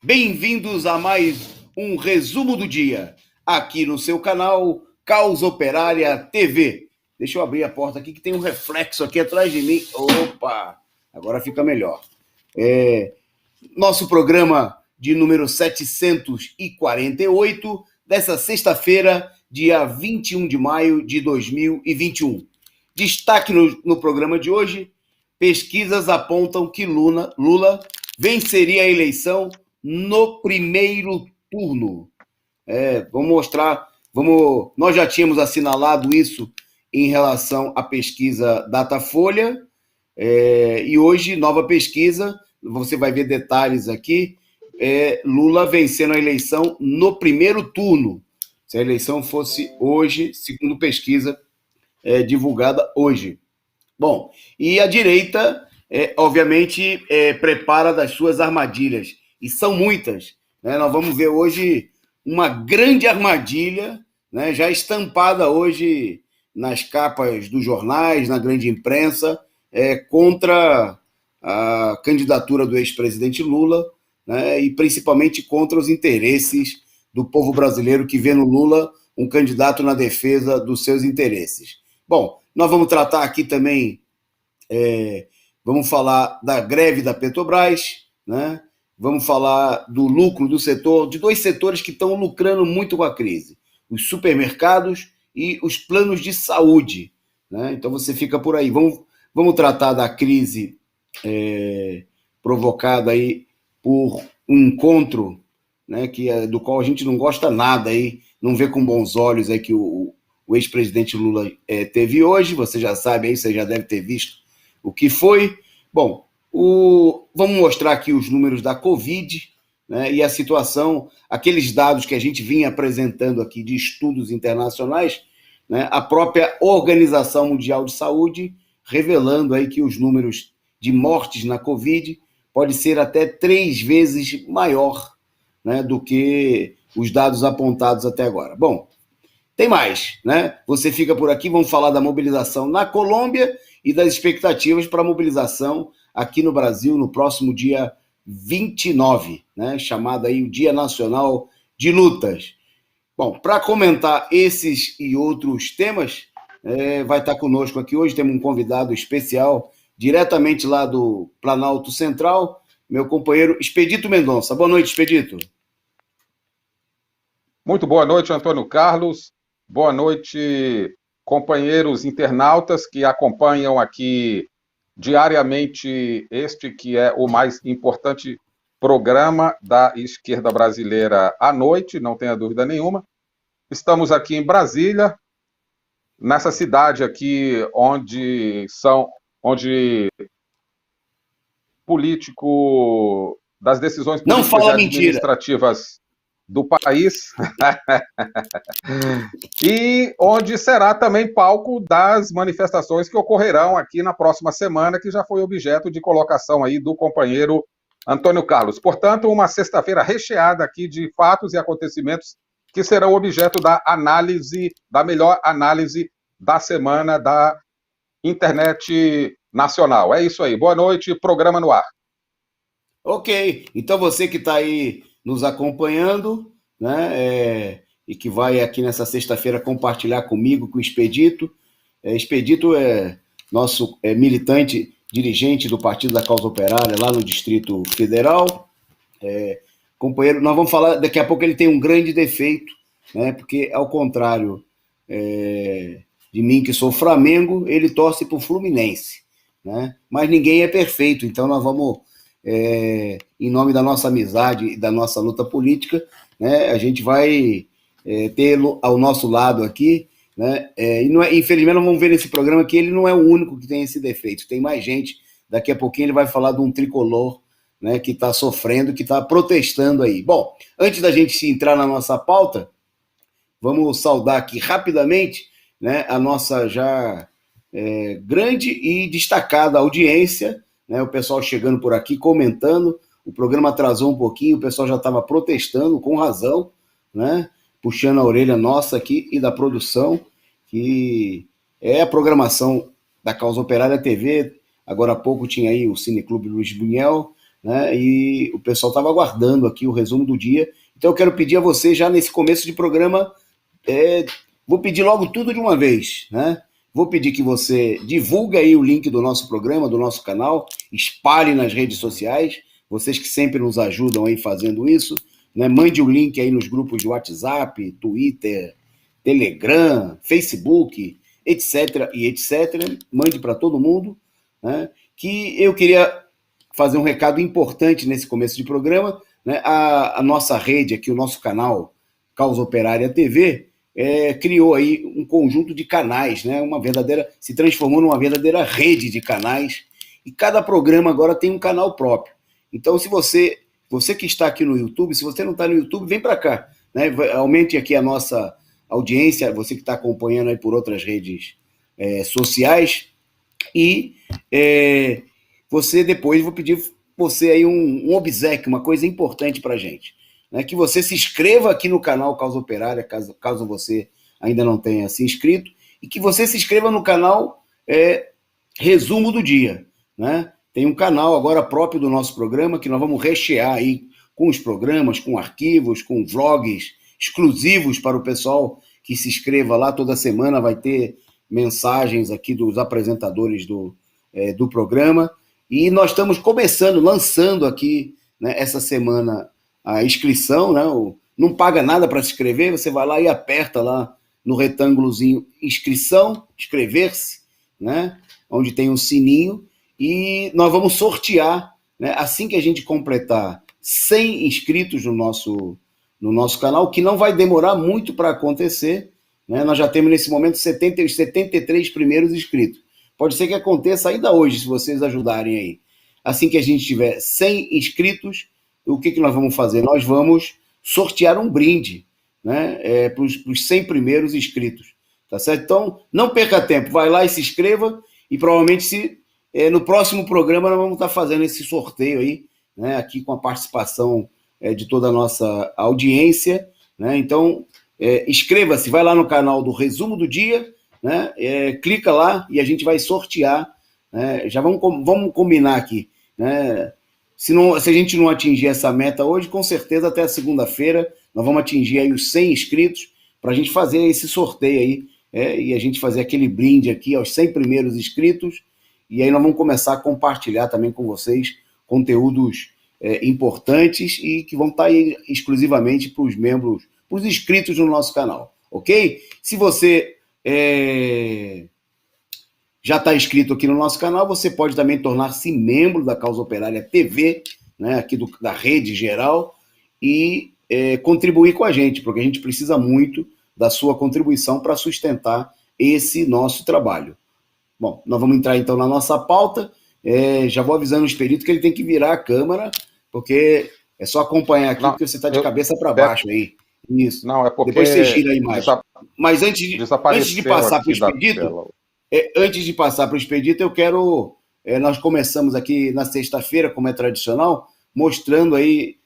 Bem-vindos a mais um resumo do dia, aqui no seu canal Causa Operária TV. Deixa eu abrir a porta aqui que tem um reflexo aqui atrás de mim. Opa, agora fica melhor. Nosso programa de número 748, dessa sexta-feira, dia 21 de maio de 2021. Destaque no programa de hoje: pesquisas apontam que Lula venceria a eleição no primeiro turno. Vamos mostrar, nós já tínhamos assinalado isso em relação à pesquisa Datafolha, e hoje, nova pesquisa, você vai ver detalhes aqui, Lula vencendo a eleição no primeiro turno, se a eleição fosse hoje, segundo pesquisa divulgada hoje. Bom, e a direita, obviamente, prepara das suas armadilhas, e são muitas, né? Nós vamos ver hoje uma grande armadilha, né, já estampada hoje nas capas dos jornais, na grande imprensa, contra a candidatura do ex-presidente Lula, né, e principalmente contra os interesses do povo brasileiro que vê no Lula um candidato na defesa dos seus interesses. Bom, nós vamos tratar aqui também, vamos falar da greve da Petrobras, né? Vamos falar do lucro do setor, de dois setores que estão lucrando muito com a crise: os supermercados e os planos de saúde, né? Então você fica por aí. Vamos tratar da crise provocada aí por um encontro, né, do qual a gente não gosta nada, aí, não vê com bons olhos aí que o ex-presidente Lula teve hoje. Você já sabe aí, você já deve ter visto o que foi. Bom, vamos mostrar aqui os números da Covid, né, e a situação, aqueles dados que a gente vinha apresentando aqui de estudos internacionais, né, a própria Organização Mundial de Saúde revelando aí que os números de mortes na Covid pode ser até 3 vezes maior, né, do que os dados apontados até agora. Bom, tem mais, né? Você fica por aqui, vamos falar da mobilização na Colômbia e das expectativas para a mobilização aqui no Brasil no próximo dia 29, né? Chamado aí o Dia Nacional de Lutas. Bom, para comentar esses e outros temas, vai estar conosco aqui hoje, temos um convidado especial, diretamente lá do Planalto Central, meu companheiro Expedito Mendonça. Boa noite, Expedito. Muito boa noite, Antônio Carlos. Boa noite, companheiros internautas que acompanham aqui diariamente este que é o mais importante programa da esquerda brasileira à noite, não tenha dúvida nenhuma. Estamos aqui em Brasília, nessa cidade aqui onde político das decisões políticas e administrativas do país e onde será também palco das manifestações que ocorrerão aqui na próxima semana, que já foi objeto de colocação aí do companheiro Antônio Carlos. Portanto, uma sexta-feira recheada aqui de fatos e acontecimentos que serão objeto da melhor análise da semana da internet nacional. É isso aí. Boa noite, programa no ar. Ok, então você que está aí nos acompanhando, né, e que vai aqui nessa sexta-feira compartilhar comigo, com o Expedito. Expedito é nosso militante, dirigente do Partido da Causa Operária, lá no Distrito Federal. Companheiro, nós vamos falar, daqui a pouco ele tem um grande defeito, né, porque ao contrário de mim, que sou Flamengo, ele torce para o Fluminense, né? Mas ninguém é perfeito, então nós vamos, em nome da nossa amizade e da nossa luta política, né, a gente vai ter ao nosso lado aqui, né, e infelizmente nós vamos ver nesse programa que ele não é o único que tem esse defeito, tem mais gente. Daqui a pouquinho ele vai falar de um tricolor, né, que está sofrendo, que está protestando aí. Bom, antes da gente entrar na nossa pauta, vamos saudar aqui rapidamente, né, a nossa já grande e destacada audiência, né, o pessoal chegando por aqui, comentando. O programa atrasou um pouquinho, o pessoal já estava protestando, com razão, né, puxando a orelha nossa aqui e da produção, que é a programação da Causa Operária TV. Agora há pouco tinha aí o Cineclube Luiz Buñuel, né? E o pessoal estava aguardando aqui o resumo do dia. Então eu quero pedir a você, já nesse começo de programa, vou pedir logo tudo de uma vez, né? Vou pedir que você divulgue aí o link do nosso programa, do nosso canal, espalhe nas redes sociais, vocês que sempre nos ajudam aí fazendo isso, né? Mande o link aí nos grupos de WhatsApp, Twitter, Telegram, Facebook, etc. e etc. Mande para todo mundo, né? Que eu queria fazer um recado importante nesse começo de programa, né? A nossa rede aqui, o nosso canal Causa Operária TV, criou aí um conjunto de canais, né? Se transformou numa verdadeira rede de canais, e cada programa agora tem um canal próprio. Então, se você que está aqui no YouTube, se você não está no YouTube, vem para cá, né? Aumente aqui a nossa audiência, você que está acompanhando aí por outras redes sociais, e você depois, vou pedir você aí um obséquio, uma coisa importante para a gente, né? Que você se inscreva aqui no canal Causa Operária, caso você ainda não tenha se inscrito, e que você se inscreva no canal Resumo do Dia, né? Tem um canal agora próprio do nosso programa, que nós vamos rechear aí com os programas, com arquivos, com vlogs exclusivos para o pessoal que se inscreva lá. Toda semana vai ter mensagens aqui dos apresentadores do programa. E nós estamos lançando aqui, né, essa semana a inscrição, né? Não paga nada para se inscrever, você vai lá e aperta lá no retângulozinho inscrição, inscrever-se, né? Onde tem um sininho, e nós vamos sortear, né, assim que a gente completar 100 inscritos no nosso canal, que não vai demorar muito para acontecer, né? Nós já temos nesse momento 73 primeiros inscritos. Pode ser que aconteça ainda hoje, se vocês ajudarem aí. Assim que a gente tiver 100 inscritos, o que nós vamos fazer? Nós vamos sortear um brinde, né, para os 100 primeiros inscritos. Tá certo? Então, não perca tempo, vai lá e se inscreva, e provavelmente no próximo programa nós vamos estar fazendo esse sorteio aí, né, aqui com a participação de toda a nossa audiência, né? Então, inscreva-se, vai lá no canal do Resumo do Dia, né? Clica lá e a gente vai sortear, né? Já vamos combinar aqui, né? Se a gente não atingir essa meta hoje, com certeza até a segunda-feira nós vamos atingir aí os 100 inscritos para a gente fazer esse sorteio aí, e a gente fazer aquele brinde aqui aos 100 primeiros inscritos, e aí nós vamos começar a compartilhar também com vocês conteúdos importantes e que vão estar aí exclusivamente para os membros, para os inscritos no nosso canal, ok? Se você já está inscrito aqui no nosso canal, você pode também tornar-se membro da Causa Operária TV, né, aqui da rede geral, e contribuir com a gente, porque a gente precisa muito da sua contribuição para sustentar esse nosso trabalho. Bom, nós vamos entrar então na nossa pauta. Já vou avisando o Expedito que ele tem que virar a câmera, porque é só acompanhar aqui, porque você está de cabeça para baixo aí. Isso. Não, é porque depois você gira a imagem. Mas antes de passar para o Expedito, antes de passar para o Expedito, eu quero... nós começamos aqui na sexta-feira, como é tradicional, mostrando aí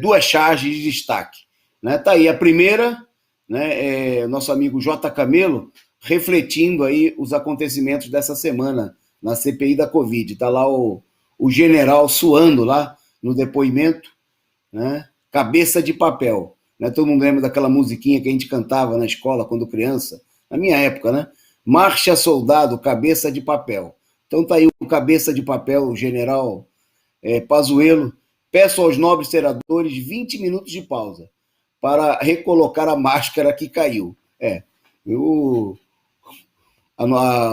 duas charges de destaque, né? Tá aí a primeira, né, nosso amigo J. Camelo, refletindo aí os acontecimentos dessa semana na CPI da Covid. Está lá o general suando lá no depoimento, né? Cabeça de papel, né? Todo mundo lembra daquela musiquinha que a gente cantava na escola quando criança, na minha época, né? Marcha soldado, cabeça de papel. Então está aí o cabeça de papel, o general Pazuello. Peço aos nobres senadores 20 minutos de pausa para recolocar a máscara que caiu. O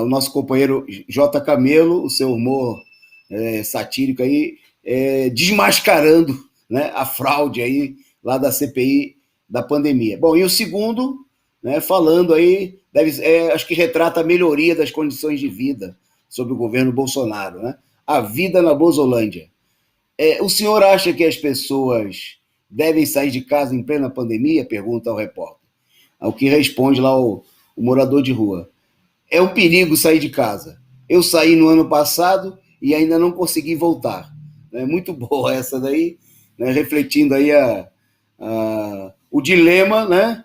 nosso companheiro J. Camelo, o seu humor satírico aí, desmascarando, né, a fraude aí lá da CPI da pandemia. Bom, e o segundo, né, falando aí, acho que retrata a melhoria das condições de vida sob o governo Bolsonaro, né? A vida na Bozolândia. O senhor acha que as pessoas devem sair de casa em plena pandemia? Pergunta ao repórter. Ao que responde lá o morador de rua. É um perigo sair de casa. Eu saí no ano passado e ainda não consegui voltar. É muito boa essa daí, né? Refletindo aí o dilema, né?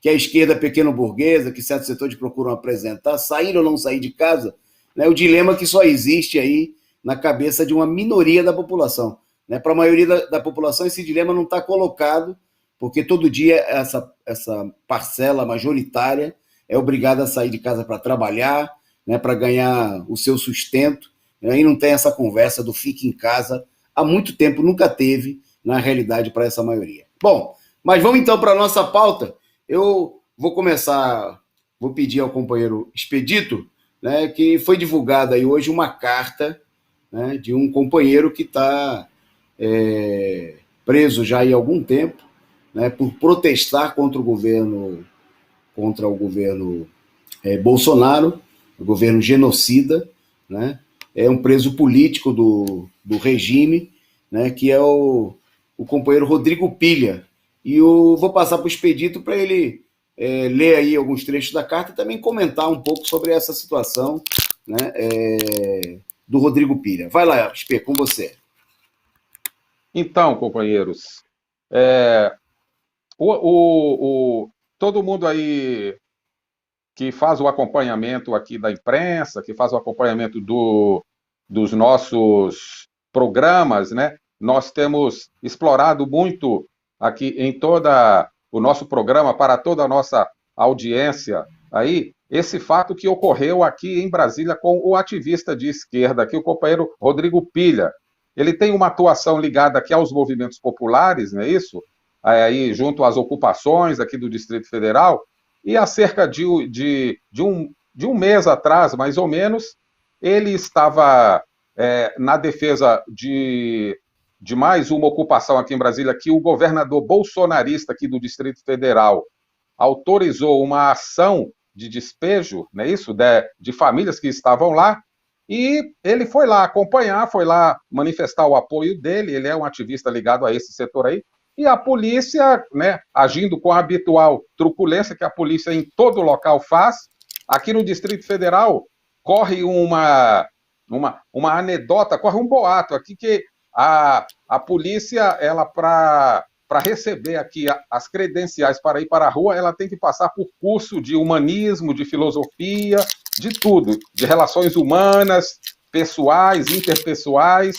Que a esquerda pequeno-burguesa, que certos setores procuram apresentar, sair ou não sair de casa, né? O dilema que só existe aí na cabeça de uma minoria da população. Né? Para a maioria da população, esse dilema não está colocado, porque todo dia essa parcela majoritária é obrigada a sair de casa para trabalhar, né, para ganhar o seu sustento, né, e não tem essa conversa do fique em casa. Há muito tempo nunca teve, na realidade, para essa maioria. Bom, mas vamos então para a nossa pauta. Eu vou começar, vou pedir ao companheiro Expedito, né, que foi divulgada aí hoje uma carta, né, de um companheiro que está preso já há algum tempo, né, por protestar contra o governo Bolsonaro, o governo genocida, né? É um preso político do regime, né, que é o companheiro Rodrigo Pilha. E eu vou passar para o Expedito para ele ler aí alguns trechos da carta e também comentar um pouco sobre essa situação, né, do Rodrigo Pilha. Vai lá, Expê, com você. Então, companheiros, todo mundo aí que faz o acompanhamento aqui da imprensa, que faz o acompanhamento dos nossos programas, né? Nós temos explorado muito aqui em toda o nosso programa, para toda a nossa audiência aí, esse fato que ocorreu aqui em Brasília com o ativista de esquerda, aqui o companheiro Rodrigo Pilha. Ele tem uma atuação ligada aqui aos movimentos populares, não é isso? Aí, junto às ocupações aqui do Distrito Federal, e há cerca de um mês atrás, mais ou menos, ele estava na defesa de mais uma ocupação aqui em Brasília, que o governador bolsonarista aqui do Distrito Federal autorizou uma ação de despejo, não é isso? De famílias que estavam lá, e ele foi lá acompanhar, foi lá manifestar o apoio dele, ele é um ativista ligado a esse setor aí, e a polícia, né, agindo com a habitual truculência que a polícia em todo local faz, aqui no Distrito Federal corre uma anedota, corre um boato aqui que a polícia, ela para receber aqui as credenciais para ir para a rua, ela tem que passar por curso de humanismo, de filosofia, de tudo, de relações humanas, pessoais, interpessoais.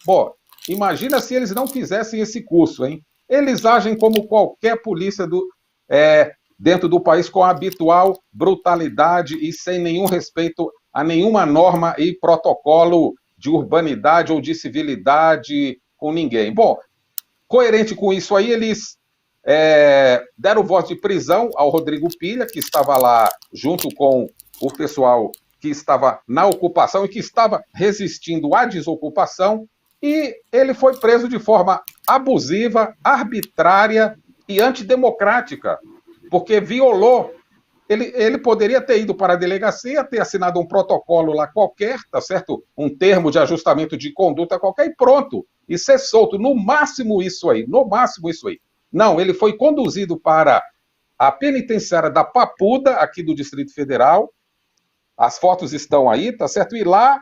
Bom, imagina se eles não fizessem esse curso, hein? Eles agem como qualquer polícia dentro do país, com a habitual brutalidade e sem nenhum respeito a nenhuma norma e protocolo de urbanidade ou de civilidade com ninguém. Bom, coerente com isso aí, eles deram voz de prisão ao Rodrigo Pilha, que estava lá junto com o pessoal que estava na ocupação e que estava resistindo à desocupação, e ele foi preso de forma abusiva, arbitrária e antidemocrática, porque violou. Ele poderia ter ido para a delegacia, ter assinado um protocolo lá qualquer, tá certo? Um termo de ajustamento de conduta qualquer e pronto, e ser solto. No máximo isso aí, no máximo isso aí. Não, ele foi conduzido para a penitenciária da Papuda, aqui do Distrito Federal. As fotos estão aí, tá certo? E lá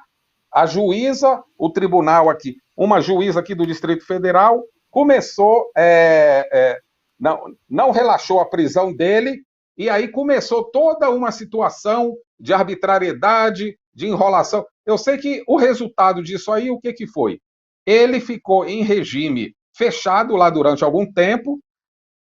a juíza, o tribunal aqui, uma juíza aqui do Distrito Federal, começou, não relaxou a prisão dele, e aí começou toda uma situação de arbitrariedade, de enrolação. Eu sei que o resultado disso aí, o que foi? Ele ficou em regime fechado lá durante algum tempo,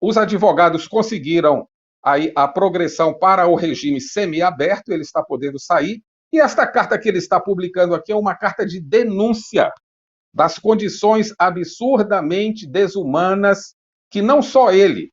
os advogados conseguiram aí a progressão para o regime semiaberto, ele está podendo sair, e esta carta que ele está publicando aqui é uma carta de denúncia das condições absurdamente desumanas que não só ele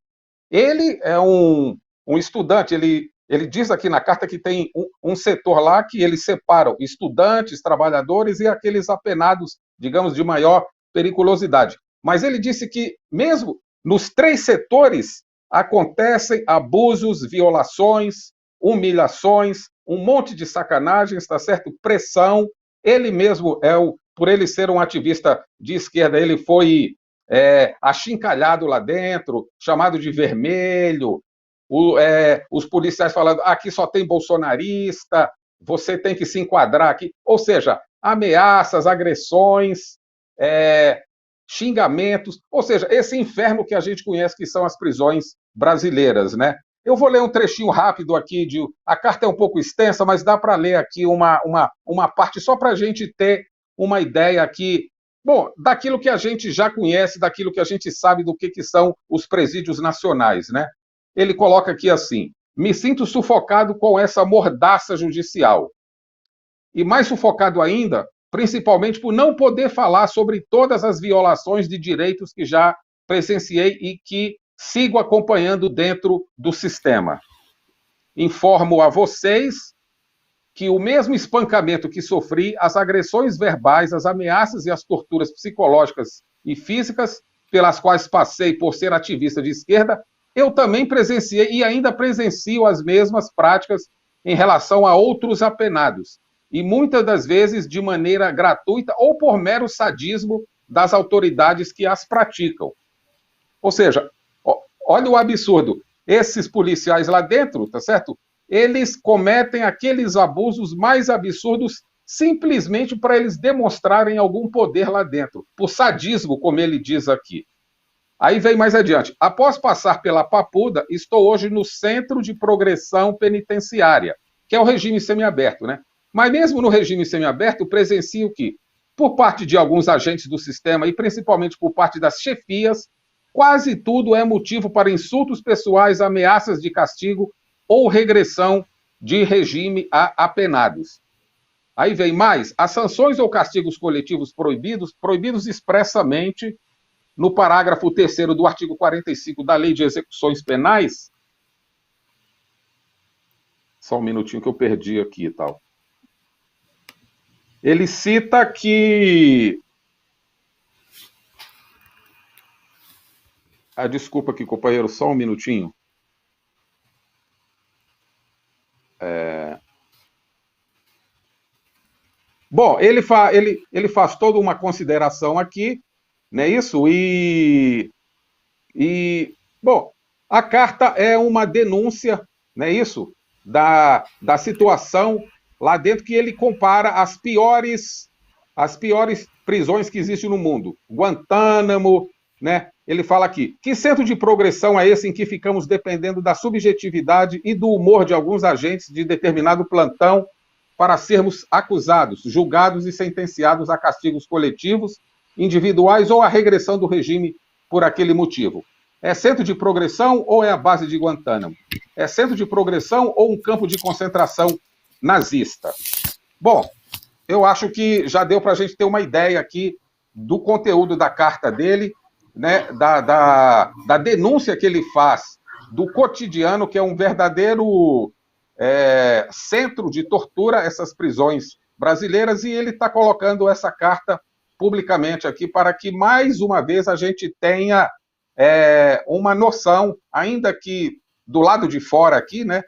é um estudante, ele diz aqui na carta que tem um setor lá que eles separam estudantes, trabalhadores e aqueles apenados, digamos, de maior periculosidade. Mas ele disse que mesmo nos 3 setores acontecem abusos, violações, humilhações, um monte de sacanagens, tá certo? Pressão. Ele mesmo por ele ser um ativista de esquerda, ele foi achincalhado lá dentro, chamado de vermelho, os policiais falando, aqui só tem bolsonarista, você tem que se enquadrar aqui. Ou seja, ameaças, agressões, xingamentos, ou seja, esse inferno que a gente conhece que são as prisões brasileiras, né? Eu vou ler um trechinho rápido aqui, a carta é um pouco extensa, mas dá para ler aqui uma parte só para a gente ter uma ideia aqui, bom, daquilo que a gente já conhece, daquilo que a gente sabe do que são os presídios nacionais, né? Ele coloca aqui assim: me sinto sufocado com essa mordaça judicial. E mais sufocado ainda, principalmente por não poder falar sobre todas as violações de direitos que já presenciei e que sigo acompanhando dentro do sistema. Informo a vocês que o mesmo espancamento que sofri, as agressões verbais, as ameaças e as torturas psicológicas e físicas pelas quais passei por ser ativista de esquerda, eu também presenciei e ainda presencio as mesmas práticas em relação a outros apenados, e muitas das vezes de maneira gratuita ou por mero sadismo das autoridades que as praticam. Ou seja, olha o absurdo, esses policiais lá dentro, tá certo? Eles cometem aqueles abusos mais absurdos simplesmente para eles demonstrarem algum poder lá dentro, por sadismo, como ele diz aqui. Aí vem mais adiante. Após passar pela Papuda, estou hoje no Centro de Progressão Penitenciária, que é o regime semiaberto, né? Mas mesmo no regime semiaberto, presencio que, por parte de alguns agentes do sistema e principalmente por parte das chefias, quase tudo é motivo para insultos pessoais, ameaças de castigo ou regressão de regime a apenados. Aí vem mais, as sanções ou castigos coletivos proibidos expressamente no parágrafo 3º do artigo 45 da Lei de Execuções Penais. Só um minutinho que eu perdi aqui e tal. Ele cita que... desculpa aqui, companheiro, só um minutinho. Bom, ele faz toda uma consideração aqui, não é isso? Bom, a carta é uma denúncia, não é isso? Da situação lá dentro, que ele compara as piores prisões que existem no mundo. Guantánamo, né? Ele fala aqui: que centro de progressão é esse em que ficamos dependendo da subjetividade e do humor de alguns agentes de determinado plantão para sermos acusados, julgados e sentenciados a castigos coletivos, individuais ou a regressão do regime por aquele motivo? É centro de progressão ou é a base de Guantánamo? É centro de progressão ou um campo de concentração nazista? Bom, eu acho que já deu para a gente ter uma ideia aqui do conteúdo da carta dele, né, da denúncia que ele faz do cotidiano, que é um verdadeiro centro de tortura, essas prisões brasileiras, e ele está colocando essa carta publicamente aqui para que, mais uma vez, a gente tenha uma noção, ainda que do lado de fora aqui, né?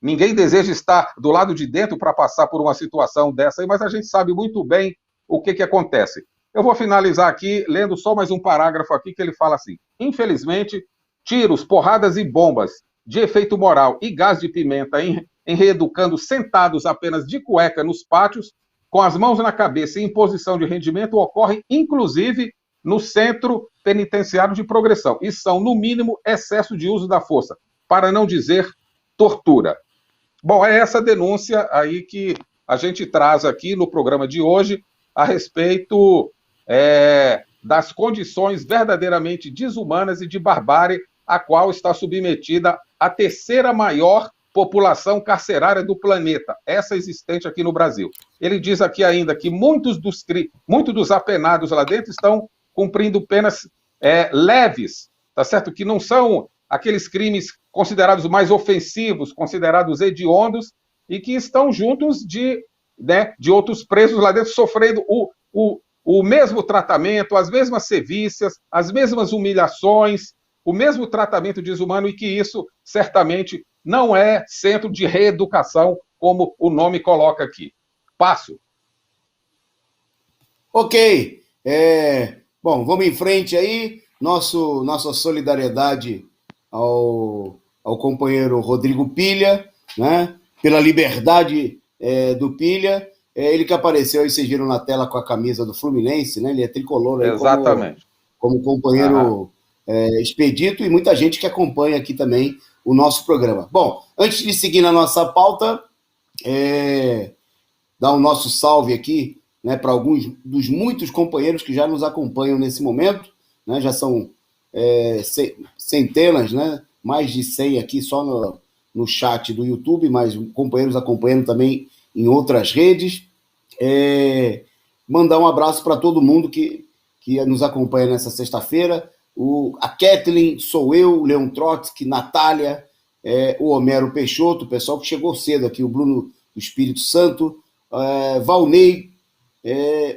Ninguém deseja estar do lado de dentro para passar por uma situação dessa aí, mas a gente sabe muito bem o que acontece. Eu vou finalizar aqui lendo só mais um parágrafo aqui, que ele fala assim: infelizmente, tiros, porradas e bombas de efeito moral e gás de pimenta em reeducando sentados apenas de cueca nos pátios, com as mãos na cabeça e em posição de rendimento, ocorrem inclusive no Centro Penitenciário de Progressão, e são, no mínimo, excesso de uso da força, para não dizer tortura. Bom, é essa denúncia aí que a gente traz aqui no programa de hoje a respeito das condições verdadeiramente desumanas e de barbárie a qual está submetida a terceira maior população carcerária do planeta, essa existente aqui no Brasil. Ele diz aqui ainda que muitos dos apenados lá dentro estão cumprindo penas leves, tá certo? Que não são aqueles crimes considerados mais ofensivos, considerados hediondos, e que estão juntos de outros presos lá dentro, sofrendo o mesmo tratamento, as mesmas sevícias, as mesmas humilhações, o mesmo tratamento desumano, e que isso certamente não é centro de reeducação, como o nome coloca aqui. Passo. Ok. Bom, vamos em frente aí. Nossa solidariedade ao companheiro Rodrigo Pilha, né? Pela liberdade do Pilha. Ele que apareceu aí, vocês viram na tela com a camisa do Fluminense, né? Ele é tricolor aí. Exatamente. Como companheiro expedito, e muita gente que acompanha aqui também o nosso programa. Bom, antes de seguir na nossa pauta, dar o nosso salve aqui né, para alguns dos muitos companheiros que já nos acompanham nesse momento, né, já são centenas, né, mais de 100 aqui só no chat do YouTube, mas companheiros acompanhando também em outras redes. Mandar um abraço para todo mundo que nos acompanha nessa sexta-feira. A Kathleen, sou eu, o Leon Trotsky, Natália, o Homero Peixoto, o pessoal que chegou cedo aqui, o Bruno do Espírito Santo, Valnei,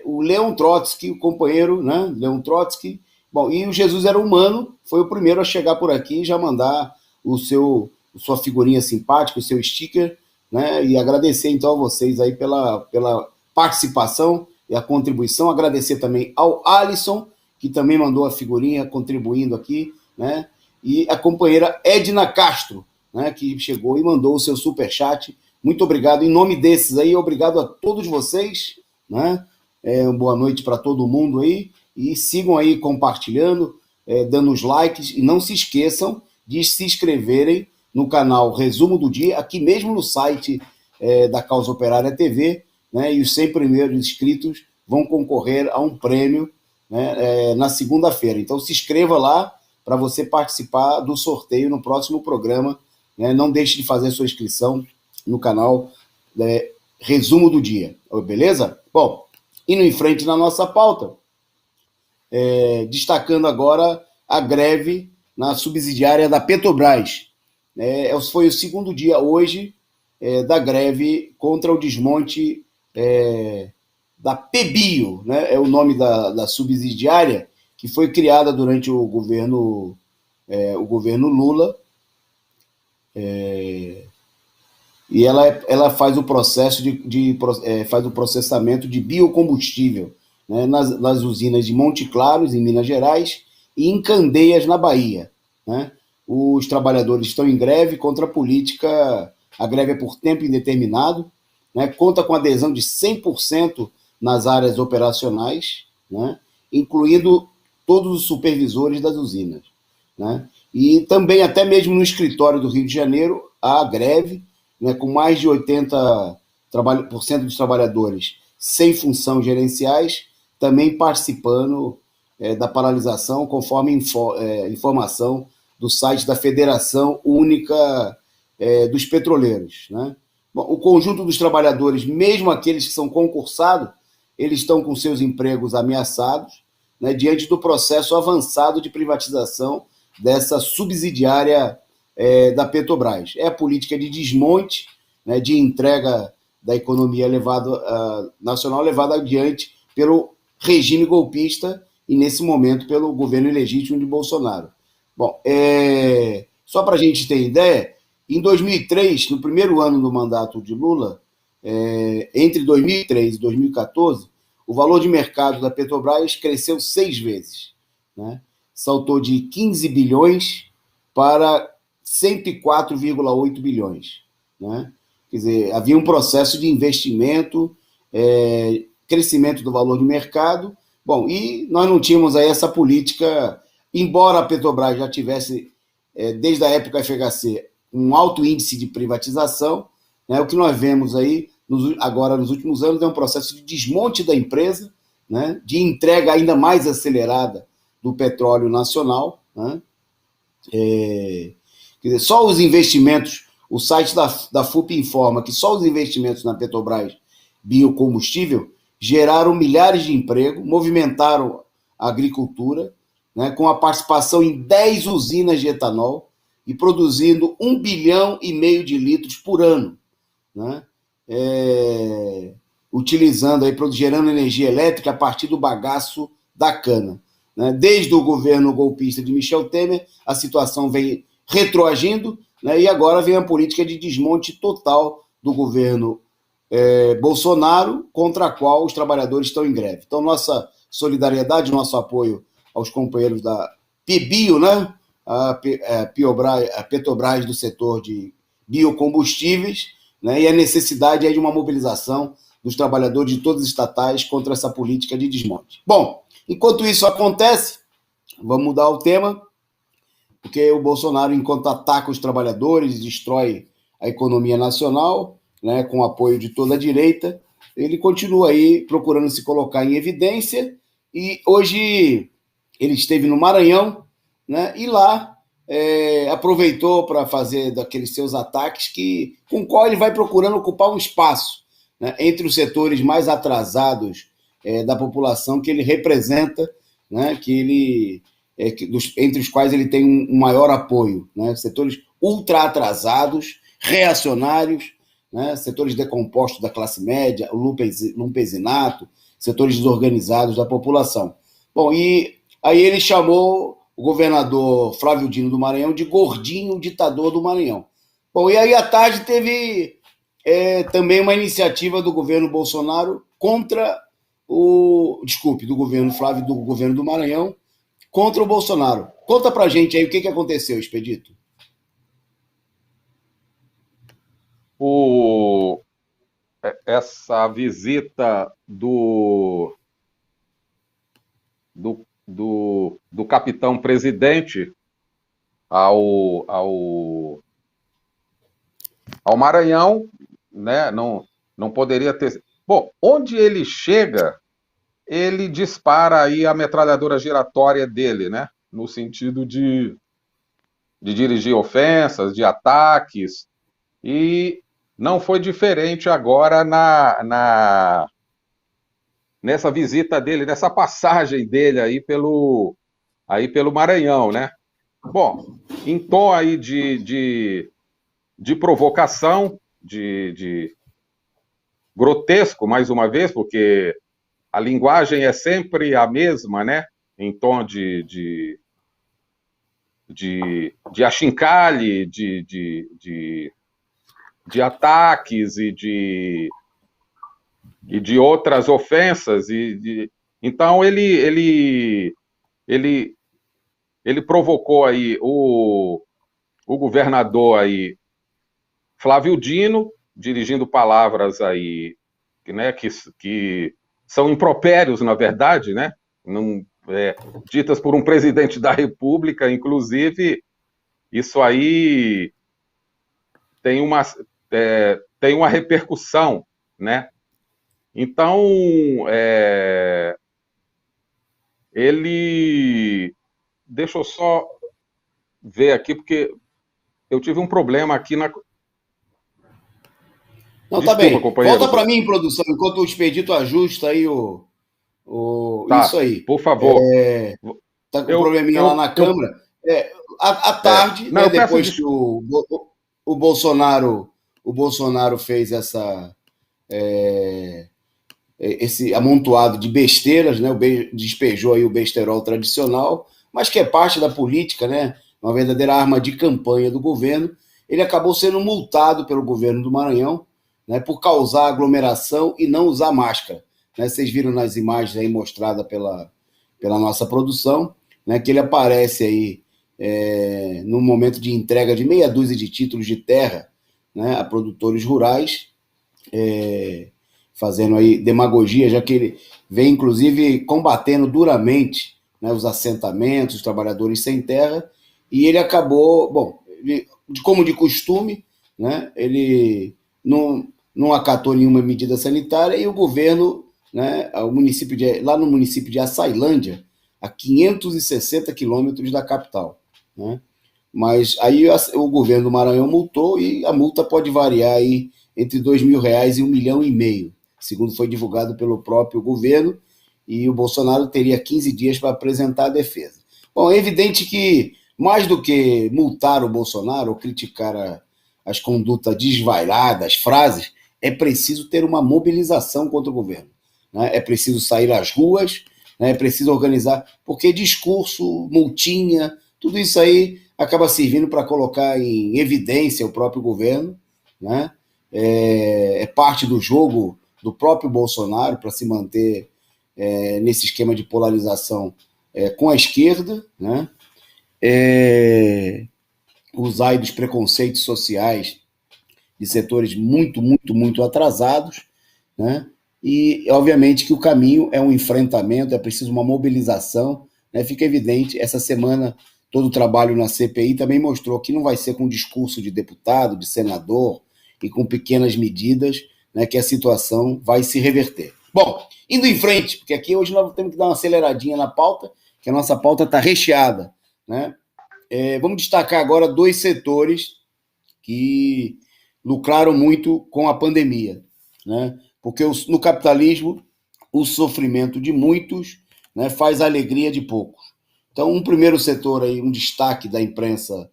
o Leon Trotsky, o companheiro, né? Leon Trotsky. Bom, e o Jesus Era Humano foi o primeiro a chegar por aqui e já mandar sua figurinha simpática, o seu sticker, né? E agradecer então a vocês aí pela participação e a contribuição. Agradecer também ao Alisson, que também mandou a figurinha contribuindo aqui, né? E a companheira Edna Castro, né, que chegou e mandou o seu superchat. Muito obrigado. Em nome desses aí, obrigado a todos vocês, né? Uma boa noite para todo mundo aí. E sigam aí compartilhando, dando os likes. E não se esqueçam de se inscreverem no canal Resumo do Dia, aqui mesmo no site da Causa Operária TV, né? E os 100 primeiros inscritos vão concorrer a um prêmio, né, na segunda-feira. Então se inscreva lá para você participar do sorteio no próximo programa, né? Não deixe de fazer sua inscrição no canal Resumo do Dia, beleza? Bom, indo em frente na nossa pauta, destacando agora a greve na subsidiária da Petrobras. Foi o segundo dia hoje da greve contra o desmonte da PBio, né? É o nome da subsidiária, que foi criada durante o governo Lula, e ela faz o processo faz o processamento de biocombustível, né, nas usinas de Monte Claros, em Minas Gerais, e em Candeias, na Bahia, né? Os trabalhadores estão em greve contra a política. A greve é por tempo indeterminado, né? Conta com adesão de 100% nas áreas operacionais, né? Incluindo todos os supervisores das usinas, né? E também, até mesmo no escritório do Rio de Janeiro, há greve, né, com mais de 80% dos trabalhadores sem função gerenciais, também participando da paralisação, conforme informação do site da Federação Única dos Petroleiros, né? Bom, o conjunto dos trabalhadores, mesmo aqueles que são concursados, eles estão com seus empregos ameaçados, né, diante do processo avançado de privatização dessa subsidiária da Petrobras. É a política de desmonte, né, de entrega da economia nacional levada adiante pelo regime golpista e, nesse momento, pelo governo ilegítimo de Bolsonaro. Bom, só para a gente ter ideia, em 2003, no primeiro ano do mandato de Lula, entre 2003 e 2014, o valor de mercado da Petrobras cresceu 6 vezes, né? Saltou de 15 bilhões para 104,8 bilhões, né? Quer dizer, havia um processo de investimento, crescimento do valor de mercado. Bom, e nós não tínhamos aí essa política, embora a Petrobras já tivesse, desde a época FHC, um alto índice de privatização, né? O que nós vemos aí agora nos últimos anos é um processo de desmonte da empresa, né? De entrega ainda mais acelerada do petróleo nacional, né? Quer dizer, só os investimentos, o site da FUP informa que só os investimentos na Petrobras biocombustível geraram milhares de empregos, movimentaram a agricultura, né, com a participação em 10 usinas de etanol e produzindo 1,5 bilhão de litros por ano, né, utilizando aí, gerando energia elétrica a partir do bagaço da cana, né? Desde o governo golpista de Michel Temer, a situação vem retroagindo, né, e agora vem a política de desmonte total do governo Bolsonaro, contra a qual os trabalhadores estão em greve. Então, nossa solidariedade, nosso apoio aos companheiros da PBio, né, a Petrobras do setor de biocombustíveis, né, e a necessidade é de uma mobilização dos trabalhadores de todas as estatais contra essa política de desmonte. Bom, enquanto isso acontece, vamos mudar o tema, porque o Bolsonaro, enquanto ataca os trabalhadores, destrói a economia nacional, né, com o apoio de toda a direita, ele continua aí procurando se colocar em evidência, e hoje ele esteve no Maranhão, né, e lá aproveitou para fazer daqueles seus ataques com o qual ele vai procurando ocupar um espaço, né, entre os setores mais atrasados da população que ele representa, né, entre os quais ele tem um maior apoio, né, setores ultra atrasados, reacionários, né, setores decompostos da classe média, o lumpesinato, setores desorganizados da população. Bom, e aí ele chamou o governador Flávio Dino do Maranhão de gordinho ditador do Maranhão. Bom, e aí à tarde teve também uma iniciativa do governo Bolsonaro contra do governo Flávio, do governo do Maranhão, contra o Bolsonaro. Conta pra gente aí o que aconteceu, Expedito. Essa visita do capitão presidente ao Maranhão, né, não poderia ter... Bom, onde ele chega, ele dispara aí a metralhadora giratória dele, né, no sentido de dirigir ofensas, de ataques, e não foi diferente agora nessa visita dele, nessa passagem dele aí pelo Maranhão, né? Bom, em tom aí de provocação, de grotesco, mais uma vez, porque a linguagem é sempre a mesma, né? Em tom de achincalhe, de ataques e de outras ofensas. Então, ele provocou aí o governador aí, Flávio Dino, dirigindo palavras aí, né, que são impropérios, na verdade, né, ditas por um presidente da República. Inclusive, isso aí tem uma repercussão, né? Então, ele... Deixa eu só ver aqui, porque eu tive um problema aqui na... Não, desculpa, tá bem. Companheiro. Volta para mim, produção, enquanto o Expedito ajusta aí tá, isso aí. Por favor. Tá com um probleminha lá na Câmara. À tarde, né, depois que o Bolsonaro fez esse amontoado de besteiras, né, despejou aí o besterol tradicional, mas que é parte da política, né, uma verdadeira arma de campanha do governo. Ele acabou sendo multado pelo governo do Maranhão, né, por causar aglomeração e não usar máscara. Né, vocês viram nas imagens aí mostradas pela nossa produção, né, que ele aparece aí no momento de entrega de meia dúzia de títulos de terra, né, a produtores rurais, fazendo aí demagogia, já que ele vem, inclusive, combatendo duramente, né, os assentamentos, os trabalhadores sem terra, e ele acabou, bom, como de costume, né, ele não acatou nenhuma medida sanitária, e o governo, né, lá no município de Açailândia, a 560 quilômetros da capital, né? Mas aí o governo do Maranhão multou, e a multa pode variar aí entre R$2.000 e R$1,5 milhão, segundo foi divulgado pelo próprio governo, e o Bolsonaro teria 15 dias para apresentar a defesa. Bom, é evidente que, mais do que multar o Bolsonaro ou criticar as condutas desvairadas, as frases, é preciso ter uma mobilização contra o governo, né? É preciso sair às ruas, né? É preciso organizar, porque discurso, multinha, tudo isso aí acaba servindo para colocar em evidência o próprio governo, né? É parte do jogo do próprio Bolsonaro para se manter nesse esquema de polarização com a esquerda, né? Usar aí dos preconceitos sociais de setores muito, muito, muito atrasados, né? E, obviamente, que o caminho é um enfrentamento, é preciso uma mobilização, né? Fica evidente, essa semana, todo o trabalho na CPI também mostrou que não vai ser com discurso de deputado, de senador, e com pequenas medidas, né, que a situação vai se reverter. Bom, indo em frente, porque aqui hoje nós temos que dar uma aceleradinha na pauta, que a nossa pauta está recheada, né? Vamos destacar agora 2 setores que lucraram muito com a pandemia, né? Porque no capitalismo, o sofrimento de muitos, né, faz a alegria de poucos. Então, um primeiro setor, aí, um destaque da imprensa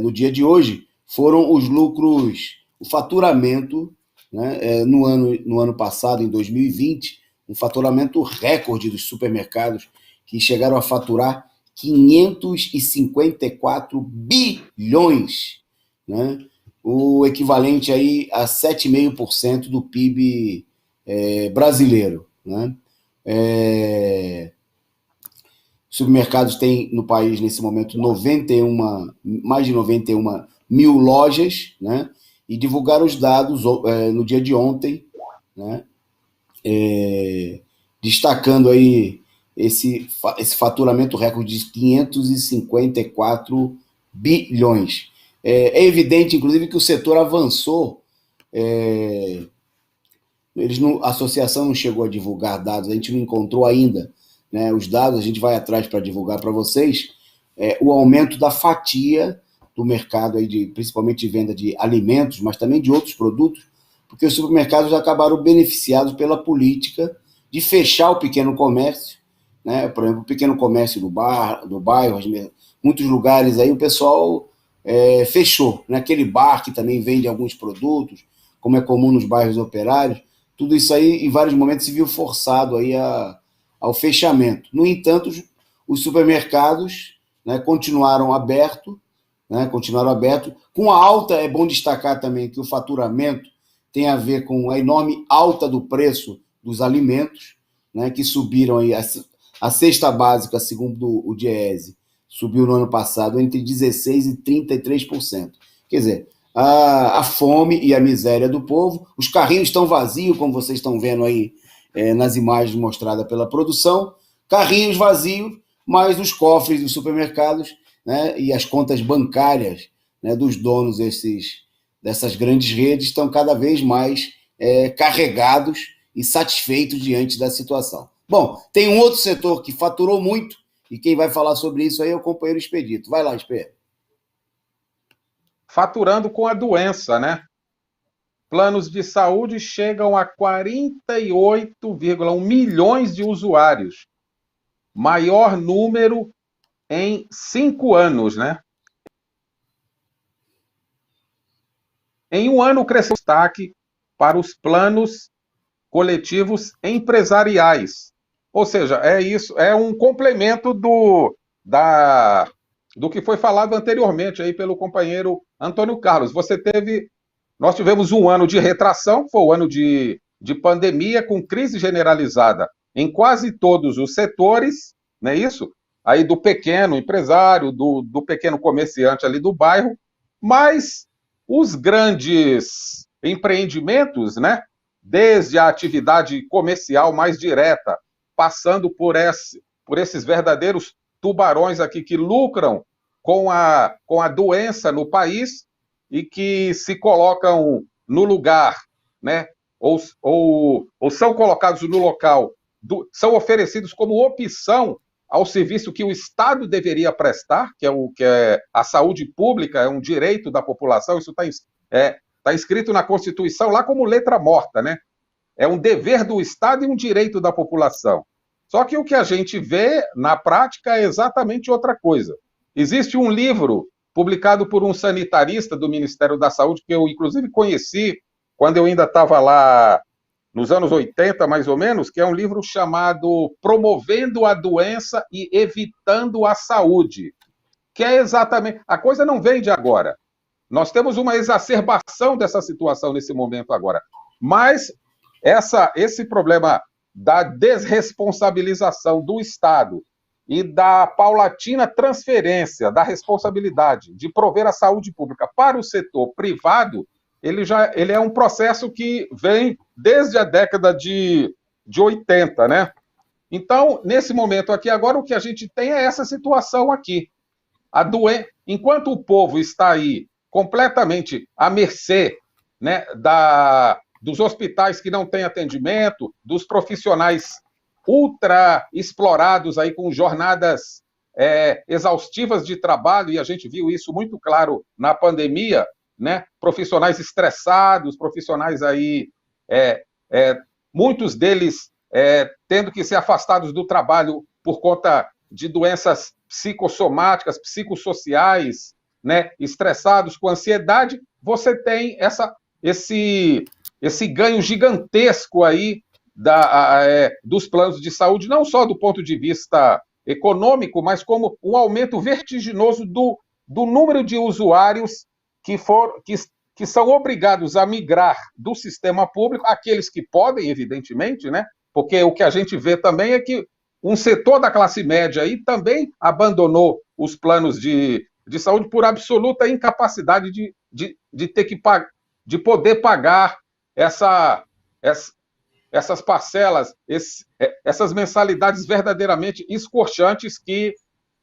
no dia de hoje, foram os lucros, o faturamento, né, no ano passado, em 2020, um faturamento recorde dos supermercados, que chegaram a faturar 554 bilhões, né? O equivalente aí a 7,5% do PIB brasileiro, né? Supermercados têm no país, nesse momento, mais de 91 mil lojas, né? E divulgaram os dados no dia de ontem, né? Destacando aí esse faturamento recorde de 554 bilhões. É evidente, inclusive, que o setor avançou. A associação não chegou a divulgar dados, a gente não encontrou ainda, né, os dados, a gente vai atrás para divulgar para vocês, o aumento da fatia do mercado, aí principalmente de venda de alimentos, mas também de outros produtos, porque os supermercados acabaram beneficiados pela política de fechar o pequeno comércio, né? Por exemplo, o pequeno comércio do bairro, muitos lugares aí o pessoal fechou, né? Aquele bar que também vende alguns produtos, como é comum nos bairros operários, tudo isso aí em vários momentos se viu forçado aí ao fechamento. No entanto, os supermercados, né, continuaram abertos, com a alta. É bom destacar também que o faturamento tem a ver com a enorme alta do preço dos alimentos, né, que subiram aí. A cesta básica, segundo o Diese, subiu no ano passado entre 16% e 33%. Quer dizer, a fome e a miséria do povo, os carrinhos estão vazios, como vocês estão vendo aí nas imagens mostradas pela produção, carrinhos vazios, mas os cofres dos supermercados, né, e as contas bancárias, né, dos donos dessas grandes redes estão cada vez mais carregados e satisfeitos diante da situação. Bom, tem um outro setor que faturou muito, e quem vai falar sobre isso aí é o companheiro Expedito. Vai lá, Expedito. Faturando com a doença, né? Planos de saúde chegam a 48,1 milhões de usuários. Maior número em 5 anos, né? Em um ano, cresceu o destaque para os planos coletivos empresariais. Ou seja, isso é um complemento do que foi falado anteriormente aí pelo companheiro Antônio Carlos. Nós tivemos um ano de retração, foi o ano de pandemia, com crise generalizada em quase todos os setores, não é isso? Aí do pequeno empresário, do pequeno comerciante ali do bairro, mas os grandes empreendimentos, né? Desde a atividade comercial mais direta, passando por esses verdadeiros tubarões aqui que lucram com a doença no país e que se colocam no lugar, né? Ou são colocados no local, são oferecidos como opção ao serviço que o Estado deveria prestar, que é a saúde pública, é um direito da população. Isso está escrito na Constituição lá como letra morta, né? É um dever do Estado e um direito da população. Só que o que a gente vê na prática é exatamente outra coisa. Existe um livro publicado por um sanitarista do Ministério da Saúde, que eu, inclusive, conheci quando eu ainda estava lá nos anos 80, mais ou menos, que é um livro chamado Promovendo a Doença e Evitando a Saúde, que é exatamente... A coisa não vem de agora. Nós temos uma exacerbação dessa situação nesse momento agora. Mas esse problema da desresponsabilização do Estado e da paulatina transferência da responsabilidade de prover a saúde pública para o setor privado, ele é um processo que vem desde a década de 80, né? Então, nesse momento aqui, agora o que a gente tem é essa situação aqui. Enquanto o povo está aí completamente à mercê, né, dos hospitais que não têm atendimento, dos profissionais ultra explorados aí com jornadas exaustivas de trabalho, e a gente viu isso muito claro na pandemia, né? Profissionais estressados, profissionais aí, muitos deles tendo que ser afastados do trabalho por conta de doenças psicossomáticas, psicossociais, né? Estressados com ansiedade, você tem esse ganho gigantesco aí dos planos de saúde, não só do ponto de vista econômico, mas como um aumento vertiginoso do número de usuários que são obrigados a migrar do sistema público, aqueles que podem, evidentemente, né? Porque o que a gente vê também é que um setor da classe média aí também abandonou os planos de saúde por absoluta incapacidade de ter que de poder pagar essas parcelas, essas mensalidades verdadeiramente escorchantes que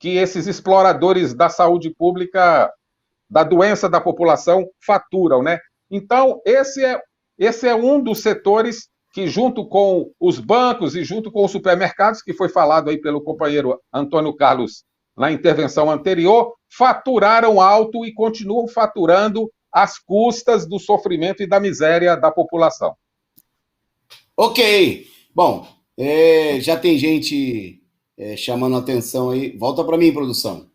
esses exploradores da saúde pública, da doença da população, faturam, né? Então, esse é um dos setores que, junto com os bancos e junto com os supermercados, que foi falado aí pelo companheiro Antônio Carlos na intervenção anterior, faturaram alto e continuam faturando às custas do sofrimento e da miséria da população. Ok. Bom, já tem gente chamando a atenção aí. Volta para mim, produção.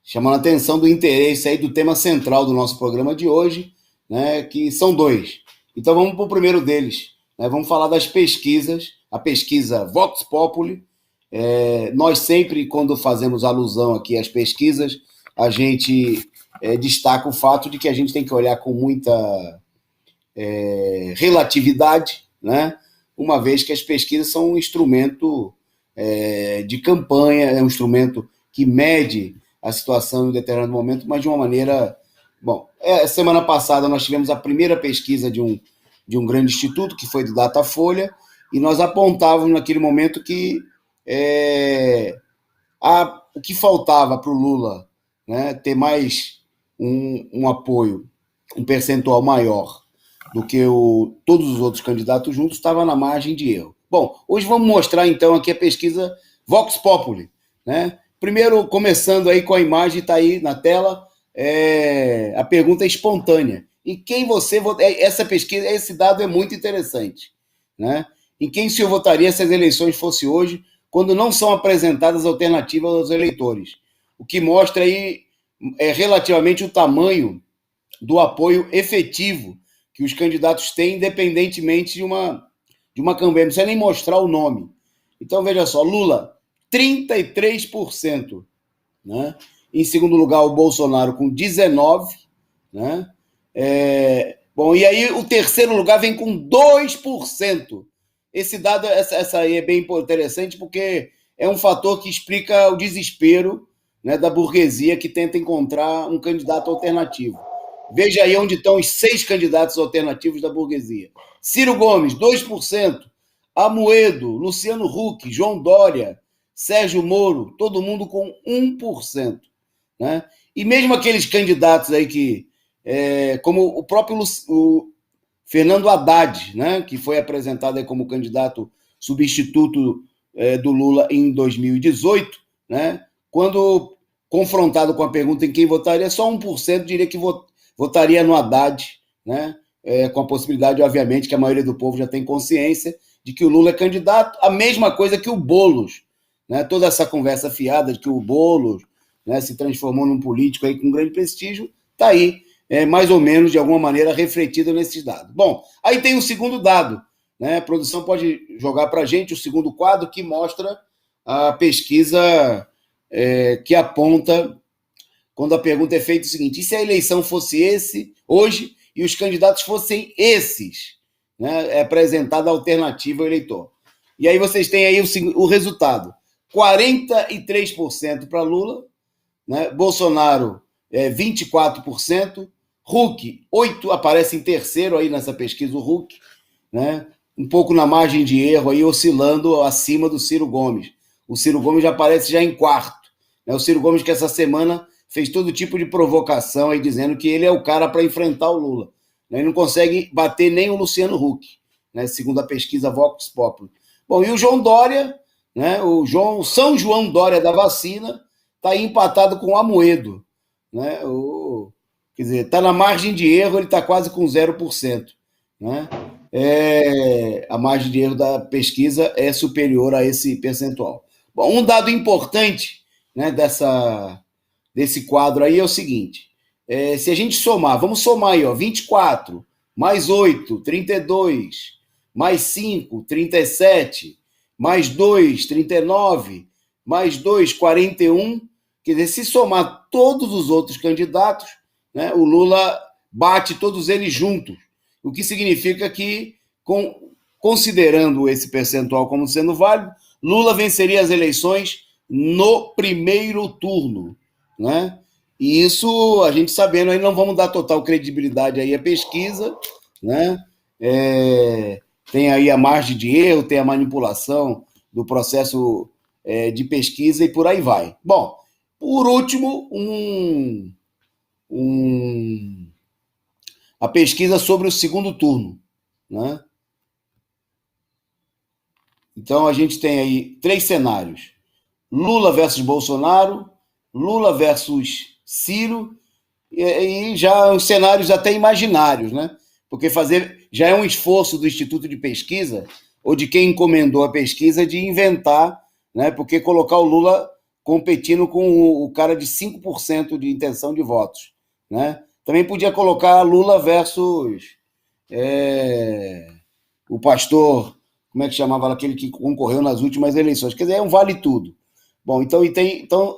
Chamando a atenção do interesse aí do tema central do nosso programa de hoje, né, que são dois. Então vamos para o primeiro deles. Né, vamos falar das pesquisas. A pesquisa Vox Populi. Nós sempre, quando fazemos alusão aqui às pesquisas, a gente destaca o fato de que a gente tem que olhar com muita relatividade, né? Uma vez que as pesquisas são um instrumento de campanha, é um instrumento que mede a situação em um determinado momento, mas de uma maneira... Bom, semana passada nós tivemos a primeira pesquisa de um grande instituto, que foi do Datafolha, e nós apontávamos naquele momento que o que faltava para o Lula, né, ter mais um apoio, um percentual maior do que todos os outros candidatos juntos, estava na margem de erro. Bom, hoje vamos mostrar então aqui a pesquisa Vox Populi, né? Primeiro, começando aí com a imagem, está aí na tela, a pergunta é espontânea. Em quem você votaria? Essa pesquisa, esse dado é muito interessante, né? Em quem o senhor votaria se as eleições fossem hoje, quando não são apresentadas alternativas aos eleitores? O que mostra aí relativamente o tamanho do apoio efetivo que os candidatos têm, independentemente de uma campanha. Não precisa nem mostrar o nome. Então, veja só, Lula, 33%. Né? Em segundo lugar, o Bolsonaro com 19%. Né? Bom, e aí o terceiro lugar vem com 2%. Esse dado, essa aí é bem interessante, porque é um fator que explica o desespero, né, da burguesia que tenta encontrar um candidato alternativo. Veja aí onde estão os 6 candidatos alternativos da burguesia. Ciro Gomes, 2%. Amoedo, Luciano Huck, João Dória, Sérgio Moro, todo mundo com 1%. Né? E mesmo aqueles candidatos aí que, como o próprio Fernando Haddad, né, que foi apresentado aí como candidato substituto do Lula em 2018, né, quando confrontado com a pergunta em quem votaria, só 1% diria que votaria no Haddad, né, com a possibilidade, obviamente, que a maioria do povo já tem consciência de que o Lula é candidato, a mesma coisa que o Boulos. Né, toda essa conversa fiada de que o Boulos, né, se transformou num político aí com grande prestígio, está aí, mais ou menos, de alguma maneira, refletido nesses dados. Bom, aí tem o segundo dado, né? A produção pode jogar para a gente o segundo quadro, que mostra a pesquisa que aponta, quando a pergunta é feita, o seguinte: e se a eleição fosse hoje, e os candidatos fossem esses? Né? Apresentada a alternativa ao eleitor. E aí vocês têm aí o resultado. 43% para Lula, né? Bolsonaro 24%, Huck, 8%, aparece em terceiro aí nessa pesquisa o Huck, né? Um pouco na margem de erro, aí, oscilando acima do Ciro Gomes. O Ciro Gomes já aparece já em quarto. Né? O Ciro Gomes que essa semana fez todo tipo de provocação aí, dizendo que ele é o cara para enfrentar o Lula. né? E não consegue bater nem o Luciano Huck, né? Segundo a pesquisa Vox Populi. Bom, e o João Dória, né? O São João Dória da vacina, está aí empatado com o Amoedo, né? Quer dizer, está na margem de erro, ele está quase com 0%, né? A margem de erro da pesquisa é superior a esse percentual. Bom, um dado importante, né, desse quadro aí é o seguinte: se a gente somar, vamos somar aí, ó, 24, mais 8, 32, mais 5, 37, mais 2, 39, mais 2, 41. Quer dizer, se somar todos os outros candidatos, né, o Lula bate todos eles juntos, o que significa que, considerando esse percentual como sendo válido, Lula venceria as eleições no primeiro turno, né? E isso, a gente sabendo, aí não vamos dar total credibilidade aí à pesquisa, né? Tem aí a margem de erro, tem a manipulação do processo de pesquisa e por aí vai. Bom, por último, a pesquisa sobre o segundo turno, né? Então a gente tem aí 3 cenários: Lula versus Bolsonaro, Lula versus Ciro, e já os cenários até imaginários, né? Porque fazer já é um esforço do Instituto de Pesquisa ou de quem encomendou a pesquisa de inventar, né? Porque colocar o Lula competindo com o cara de 5% de intenção de votos, né? Também podia colocar Lula versus o pastor, como é que chamava aquele que concorreu nas últimas eleições? Quer dizer, é um vale tudo. Bom, então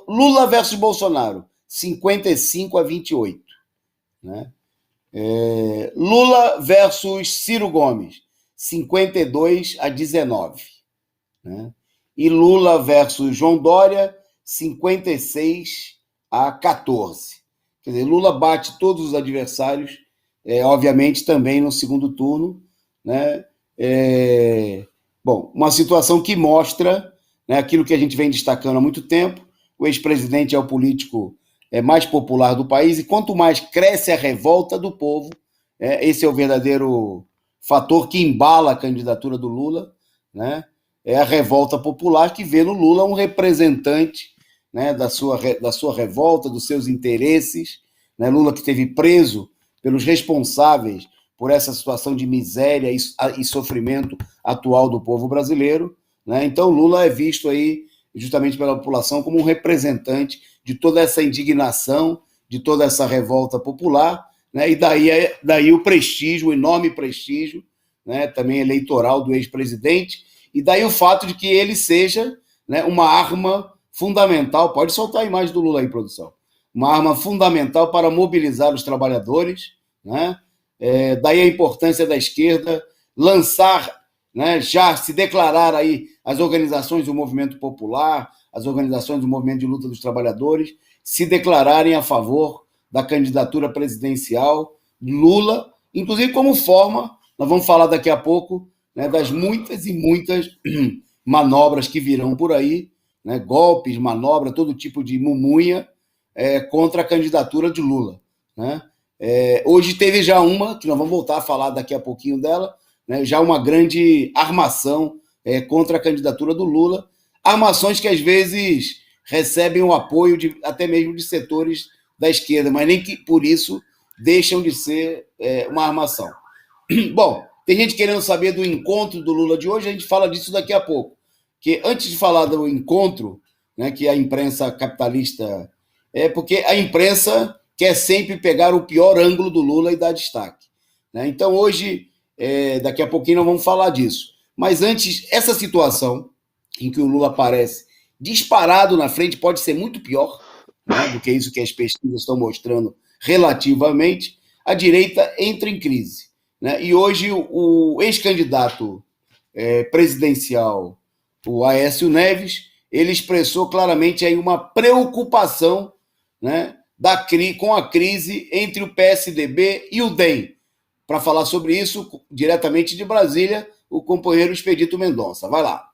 Lula versus Bolsonaro, 55-28. Né? Lula versus Ciro Gomes, 52-19. Né? E Lula versus João Dória, 56-14. Quer dizer, Lula bate todos os adversários, obviamente também no segundo turno, né? Bom, uma situação que mostra, né, aquilo que a gente vem destacando há muito tempo: o ex-presidente é o político mais popular do país, e quanto mais cresce a revolta do povo, esse é o verdadeiro fator que embala a candidatura do Lula, né? É a revolta popular que vê no Lula um representante, né, da sua revolta, dos seus interesses, né? Lula que esteve preso pelos responsáveis por essa situação de miséria e sofrimento atual do povo brasileiro, né? Então Lula é visto aí justamente pela população como um representante de toda essa indignação, de toda essa revolta popular, né? E daí o prestígio, o enorme prestígio, né, também eleitoral do ex-presidente, e daí o fato de que ele seja, né, uma arma fundamental. Pode soltar a imagem do Lula aí, produção. Uma arma fundamental para mobilizar os trabalhadores, né? Daí a importância da esquerda lançar, né, já se declarar aí as organizações do movimento popular, as organizações do movimento de luta dos trabalhadores, se declararem a favor da candidatura presidencial Lula, inclusive como forma, nós vamos falar daqui a pouco, né, das muitas e muitas manobras que virão por aí, né, golpes, manobra, todo tipo de mumunha contra a candidatura de Lula, né? Hoje teve já uma, que nós vamos voltar a falar daqui a pouquinho dela, né, já uma grande armação contra a candidatura do Lula, armações que às vezes recebem o apoio até mesmo de setores da esquerda, mas nem que por isso deixam de ser uma armação. Bom, tem gente querendo saber do encontro do Lula de hoje, a gente fala disso daqui a pouco. Que antes de falar do encontro, né, que a imprensa capitalista porque a imprensa quer sempre pegar o pior ângulo do Lula e dar destaque, né? Então hoje, daqui a pouquinho nós vamos falar disso. Mas antes, essa situação em que o Lula aparece disparado na frente pode ser muito pior, né, do que isso que as pesquisas estão mostrando relativamente. A direita entra em crise, né? E hoje o ex-candidato presidencial, o Aécio Neves, ele expressou claramente aí uma preocupação, né, com a crise entre o PSDB e o DEM. Para falar sobre isso, diretamente de Brasília, o companheiro Expedito Mendonça. Vai lá.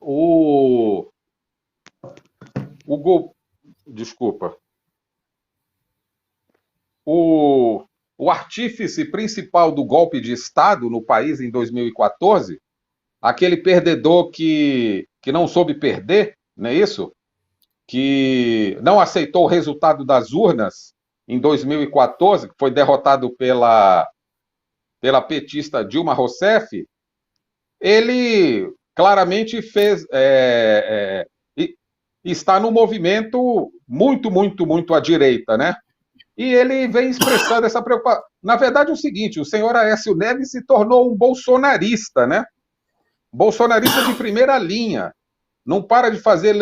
O Desculpa. o, o artífice principal do golpe de Estado no país em 2014, aquele perdedor que não soube perder, não é isso? Que não aceitou o resultado das urnas em 2014, que foi derrotado pela petista Dilma Rousseff, ele claramente está no movimento muito, muito, muito à direita, né? E ele vem expressando essa preocupação. Na verdade, é o seguinte: o senhor Aécio Neves se tornou um bolsonarista, né? Bolsonarista de primeira linha. Não para de fazer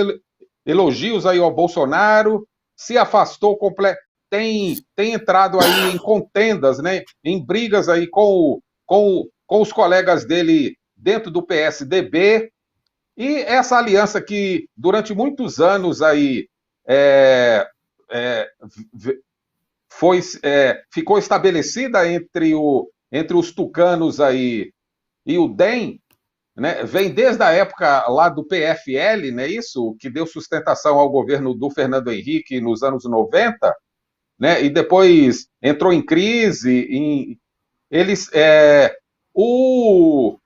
elogios aí ao Bolsonaro, se afastou completamente. Tem entrado aí em contendas, né? Em brigas aí com os colegas dele dentro do PSDB. E essa aliança que durante muitos anos aí é, é, ficou estabelecida entre os tucanos aí e o DEM, né, vem desde a época lá do PFL, né, isso, que deu sustentação ao governo do Fernando Henrique nos anos 90, né, e depois entrou em crise. O,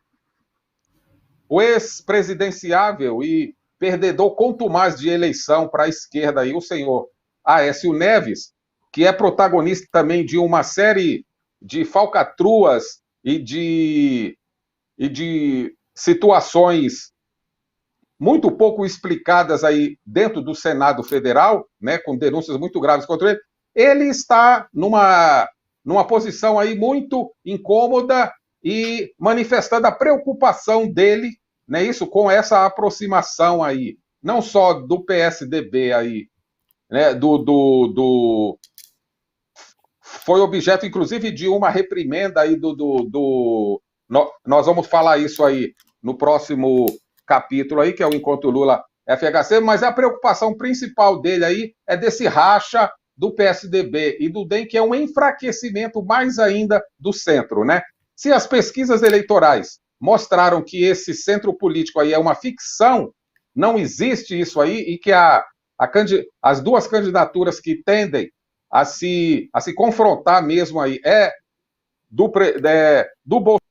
o ex-presidenciável e perdedor contumaz de eleição para a esquerda, aí, o senhor Aécio Neves, que é protagonista também de uma série de falcatruas e de situações muito pouco explicadas aí dentro do Senado Federal, né, com denúncias muito graves contra ele, ele está numa posição aí muito incômoda e manifestando a preocupação dele, né, isso, com essa aproximação aí, não só do PSDB aí, né, foi objeto, inclusive, de uma reprimenda aí nós vamos falar isso aí no próximo capítulo aí, que é o Encontro Lula FHC, mas a preocupação principal dele aí é desse racha do PSDB e do DEM, que é um enfraquecimento mais ainda do centro, né? Se as pesquisas eleitorais mostraram que esse centro político aí é uma ficção, não existe isso aí, e que as duas candidaturas que tendem a se confrontar mesmo aí do Bolsonaro.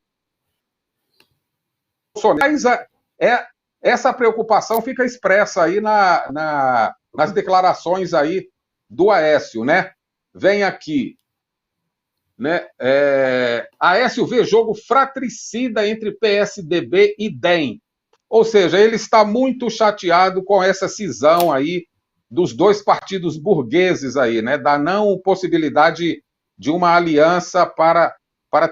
Mas essa preocupação fica expressa aí nas declarações aí do Aécio, né? Vem aqui, né? Aécio vê jogo fratricida entre PSDB e DEM. Ou seja, ele está muito chateado com essa cisão aí dos dois partidos burgueses aí, né? Da não possibilidade de uma aliança para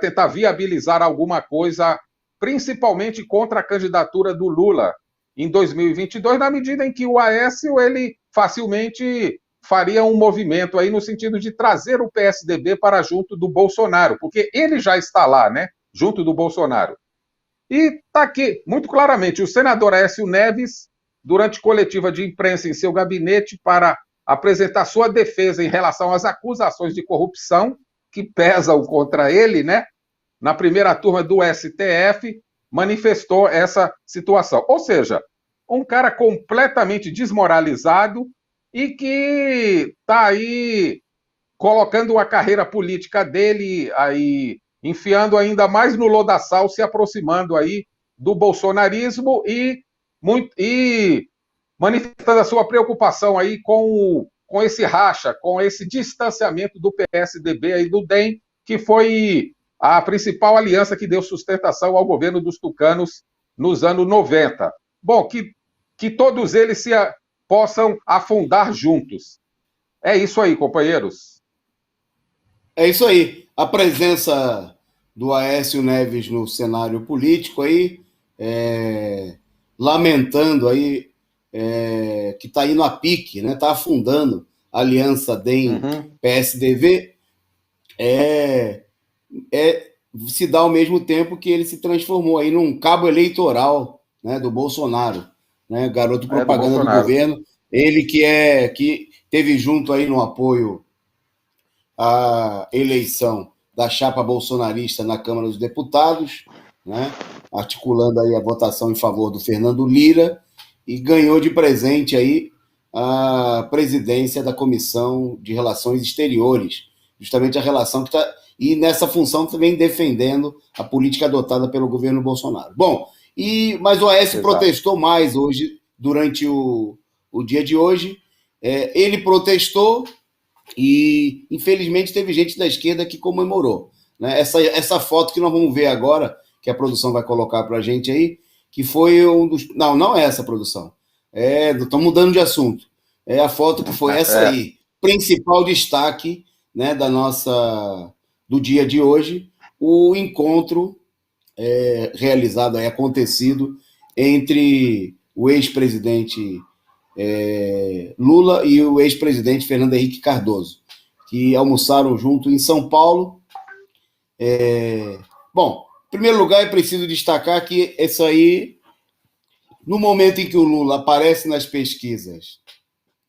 tentar viabilizar alguma coisa, principalmente contra a candidatura do Lula em 2022, na medida em que o Aécio, ele facilmente faria um movimento aí no sentido de trazer o PSDB para junto do Bolsonaro, porque ele já está lá, né, junto do Bolsonaro. E está aqui, muito claramente, o senador Aécio Neves, durante coletiva de imprensa em seu gabinete para apresentar sua defesa em relação às acusações de corrupção que pesam contra ele, né, na primeira turma do STF, manifestou essa situação. Ou seja, um cara completamente desmoralizado e que está aí colocando a carreira política dele aí, enfiando ainda mais no lodaçal, se aproximando aí do bolsonarismo e manifestando a sua preocupação aí com esse racha, com esse distanciamento do PSDB e do DEM, que foi a principal aliança que deu sustentação ao governo dos tucanos nos anos 90. Bom, que todos eles possam afundar juntos. É isso aí, companheiros. É isso aí. A presença do Aécio Neves no cenário político aí, lamentando aí que está indo a pique, né? Está afundando a aliança DEM-PSDB, se dá ao mesmo tempo que ele se transformou aí num cabo eleitoral, né, do Bolsonaro, né, garoto propaganda do governo, ele que teve junto aí no apoio à eleição da chapa bolsonarista na Câmara dos Deputados, né, articulando aí a votação em favor do Fernando Lira, e ganhou de presente aí a presidência da Comissão de Relações Exteriores, justamente a relação que está... E nessa função que vem defendendo a política adotada pelo governo Bolsonaro. Bom, mas o Aécio protestou mais hoje, durante o dia de hoje. Ele protestou e, infelizmente, teve gente da esquerda que comemorou. Né? Essa foto que nós vamos ver agora, que a produção vai colocar para a gente aí, que foi um dos... Não é essa, produção. Estou mudando de assunto. É a foto que foi essa aí, principal destaque, né, do dia de hoje, o encontro realizado, acontecido entre o ex-presidente Lula e o ex-presidente Fernando Henrique Cardoso, que almoçaram junto em São Paulo. Bom, em primeiro lugar, é preciso destacar que isso aí, no momento em que o Lula aparece nas pesquisas,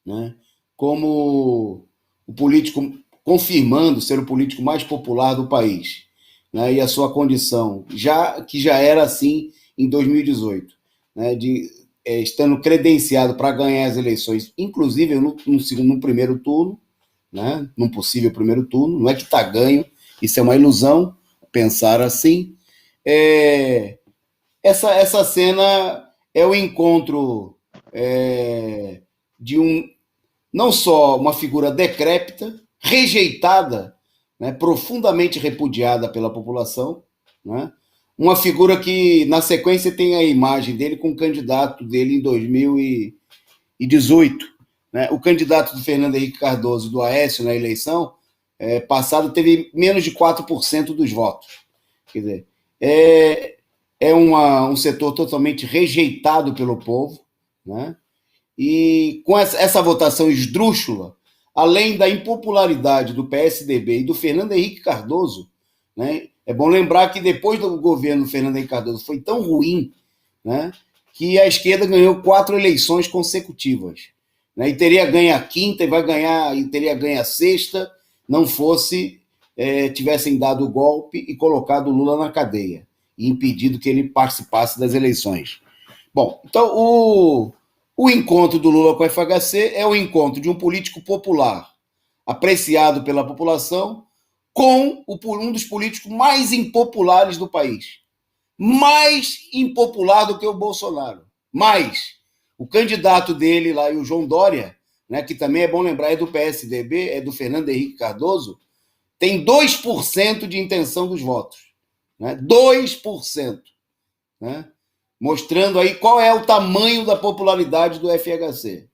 né, como o político confirmando ser o político mais popular do país, né, e a sua condição, que já era assim em 2018, né, estando credenciado para ganhar as eleições, inclusive no primeiro turno, né, num possível primeiro turno, não é que está ganho, isso é uma ilusão, pensar assim. Essa cena é o encontro de não só uma figura decrépita, rejeitada, né, profundamente repudiada pela população, né, uma figura que, na sequência, tem a imagem dele com o candidato dele em 2018. Né, o candidato do Fernando Henrique Cardoso, do Aécio, na eleição passada, teve menos de 4% dos votos. Quer dizer, um setor totalmente rejeitado pelo povo, né? E com essa votação esdrúxula, além da impopularidade do PSDB e do Fernando Henrique Cardoso, né? É bom lembrar que depois do governo do Fernando Henrique Cardoso foi tão ruim, né, que a esquerda ganhou 4 eleições consecutivas, né, e teria ganho a quinta e teria ganho a sexta, não fosse tivessem dado o golpe e colocado o Lula na cadeia e impedido que ele participasse das eleições. Bom, então o encontro do Lula com o FHC é o encontro de um político popular, apreciado pela população, com um dos políticos mais impopulares do país. Mais impopular do que o Bolsonaro. Mais. O candidato dele lá, o João Dória, né, que também é bom lembrar, é do PSDB, é do Fernando Henrique Cardoso, tem 2% de intenção dos votos. Né? 2%. Né? Mostrando aí qual é o tamanho da popularidade do FHC.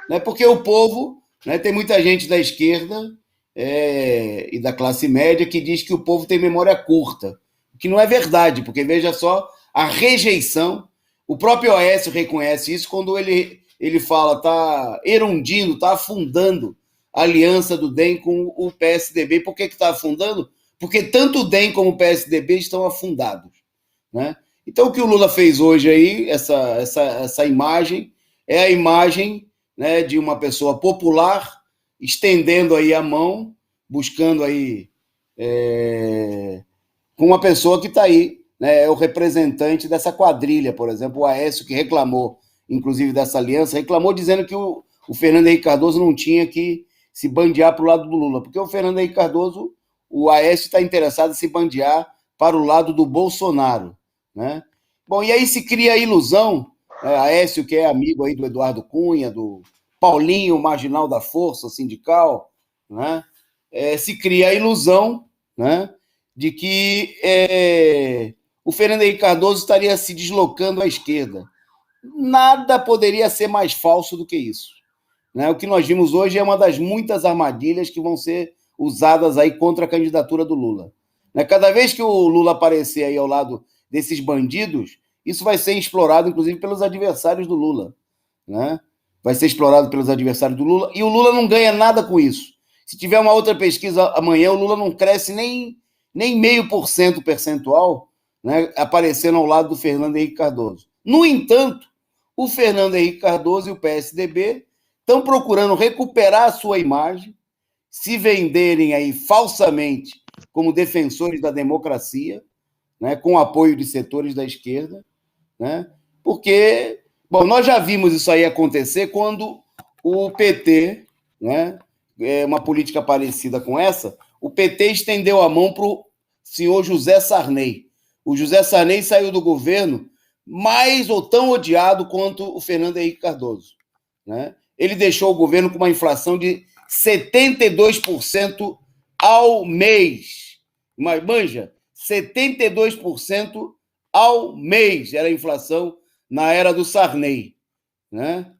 Né? Porque o povo, né, tem muita gente da esquerda e da classe média que diz que o povo tem memória curta, o que não é verdade, porque veja só a rejeição. O próprio Aécio reconhece isso quando ele fala, está erondindo, está afundando a aliança do DEM com o PSDB. Por que está afundando? Porque tanto o DEM como o PSDB estão afundados. Né? Então, o que o Lula fez hoje aí, essa imagem, é a imagem, né, de uma pessoa popular estendendo aí a mão, buscando aí com uma pessoa que está aí, né, é o representante dessa quadrilha, por exemplo, o Aécio, que reclamou, inclusive, dessa aliança, reclamou dizendo que o Fernando Henrique Cardoso não tinha que se bandear para o lado do Lula, porque o Fernando Henrique Cardoso, o Aécio está interessado em se bandear para o lado do Bolsonaro. Né? Bom, e aí se cria a ilusão, Aécio, que é amigo aí do Eduardo Cunha, do Paulinho, marginal da força sindical, né? Se cria a ilusão, né, de que o Fernando Henrique Cardoso estaria se deslocando à esquerda. Nada poderia ser mais falso do que isso. Né? O que nós vimos hoje é uma das muitas armadilhas que vão ser usadas aí contra a candidatura do Lula. Né? Cada vez que o Lula aparecer aí ao lado desses bandidos, isso vai ser explorado, inclusive, pelos adversários do Lula. Né? Vai ser explorado pelos adversários do Lula, e o Lula não ganha nada com isso. Se tiver uma outra pesquisa amanhã, o Lula não cresce nem 0,5% percentual, né, aparecendo ao lado do Fernando Henrique Cardoso. No entanto, o Fernando Henrique Cardoso e o PSDB estão procurando recuperar a sua imagem, se venderem aí falsamente como defensores da democracia, né, com apoio de setores da esquerda, né, porque, bom, nós já vimos isso aí acontecer quando o PT, né, uma política parecida com essa, o PT estendeu a mão para o senhor José Sarney. O José Sarney saiu do governo mais ou tão odiado quanto o Fernando Henrique Cardoso, né? Ele deixou o governo com uma inflação de 72% ao mês. Mas, manja, 72% ao mês era a inflação na era do Sarney, né?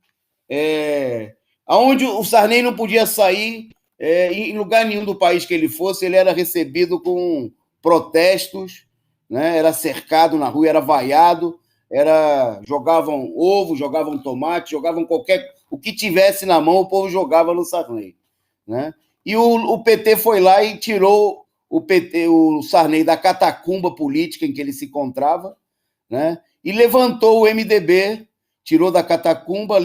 Onde o Sarney não podia sair, em lugar nenhum do país que ele fosse, ele era recebido com protestos, né? Era cercado na rua, era vaiado, jogavam ovo, jogavam tomate, jogavam o que tivesse na mão, o povo jogava no Sarney, né? E o PT foi lá e tirou o Sarney da catacumba política em que ele se encontrava, né? E levantou o MDB, tirou da catacumba,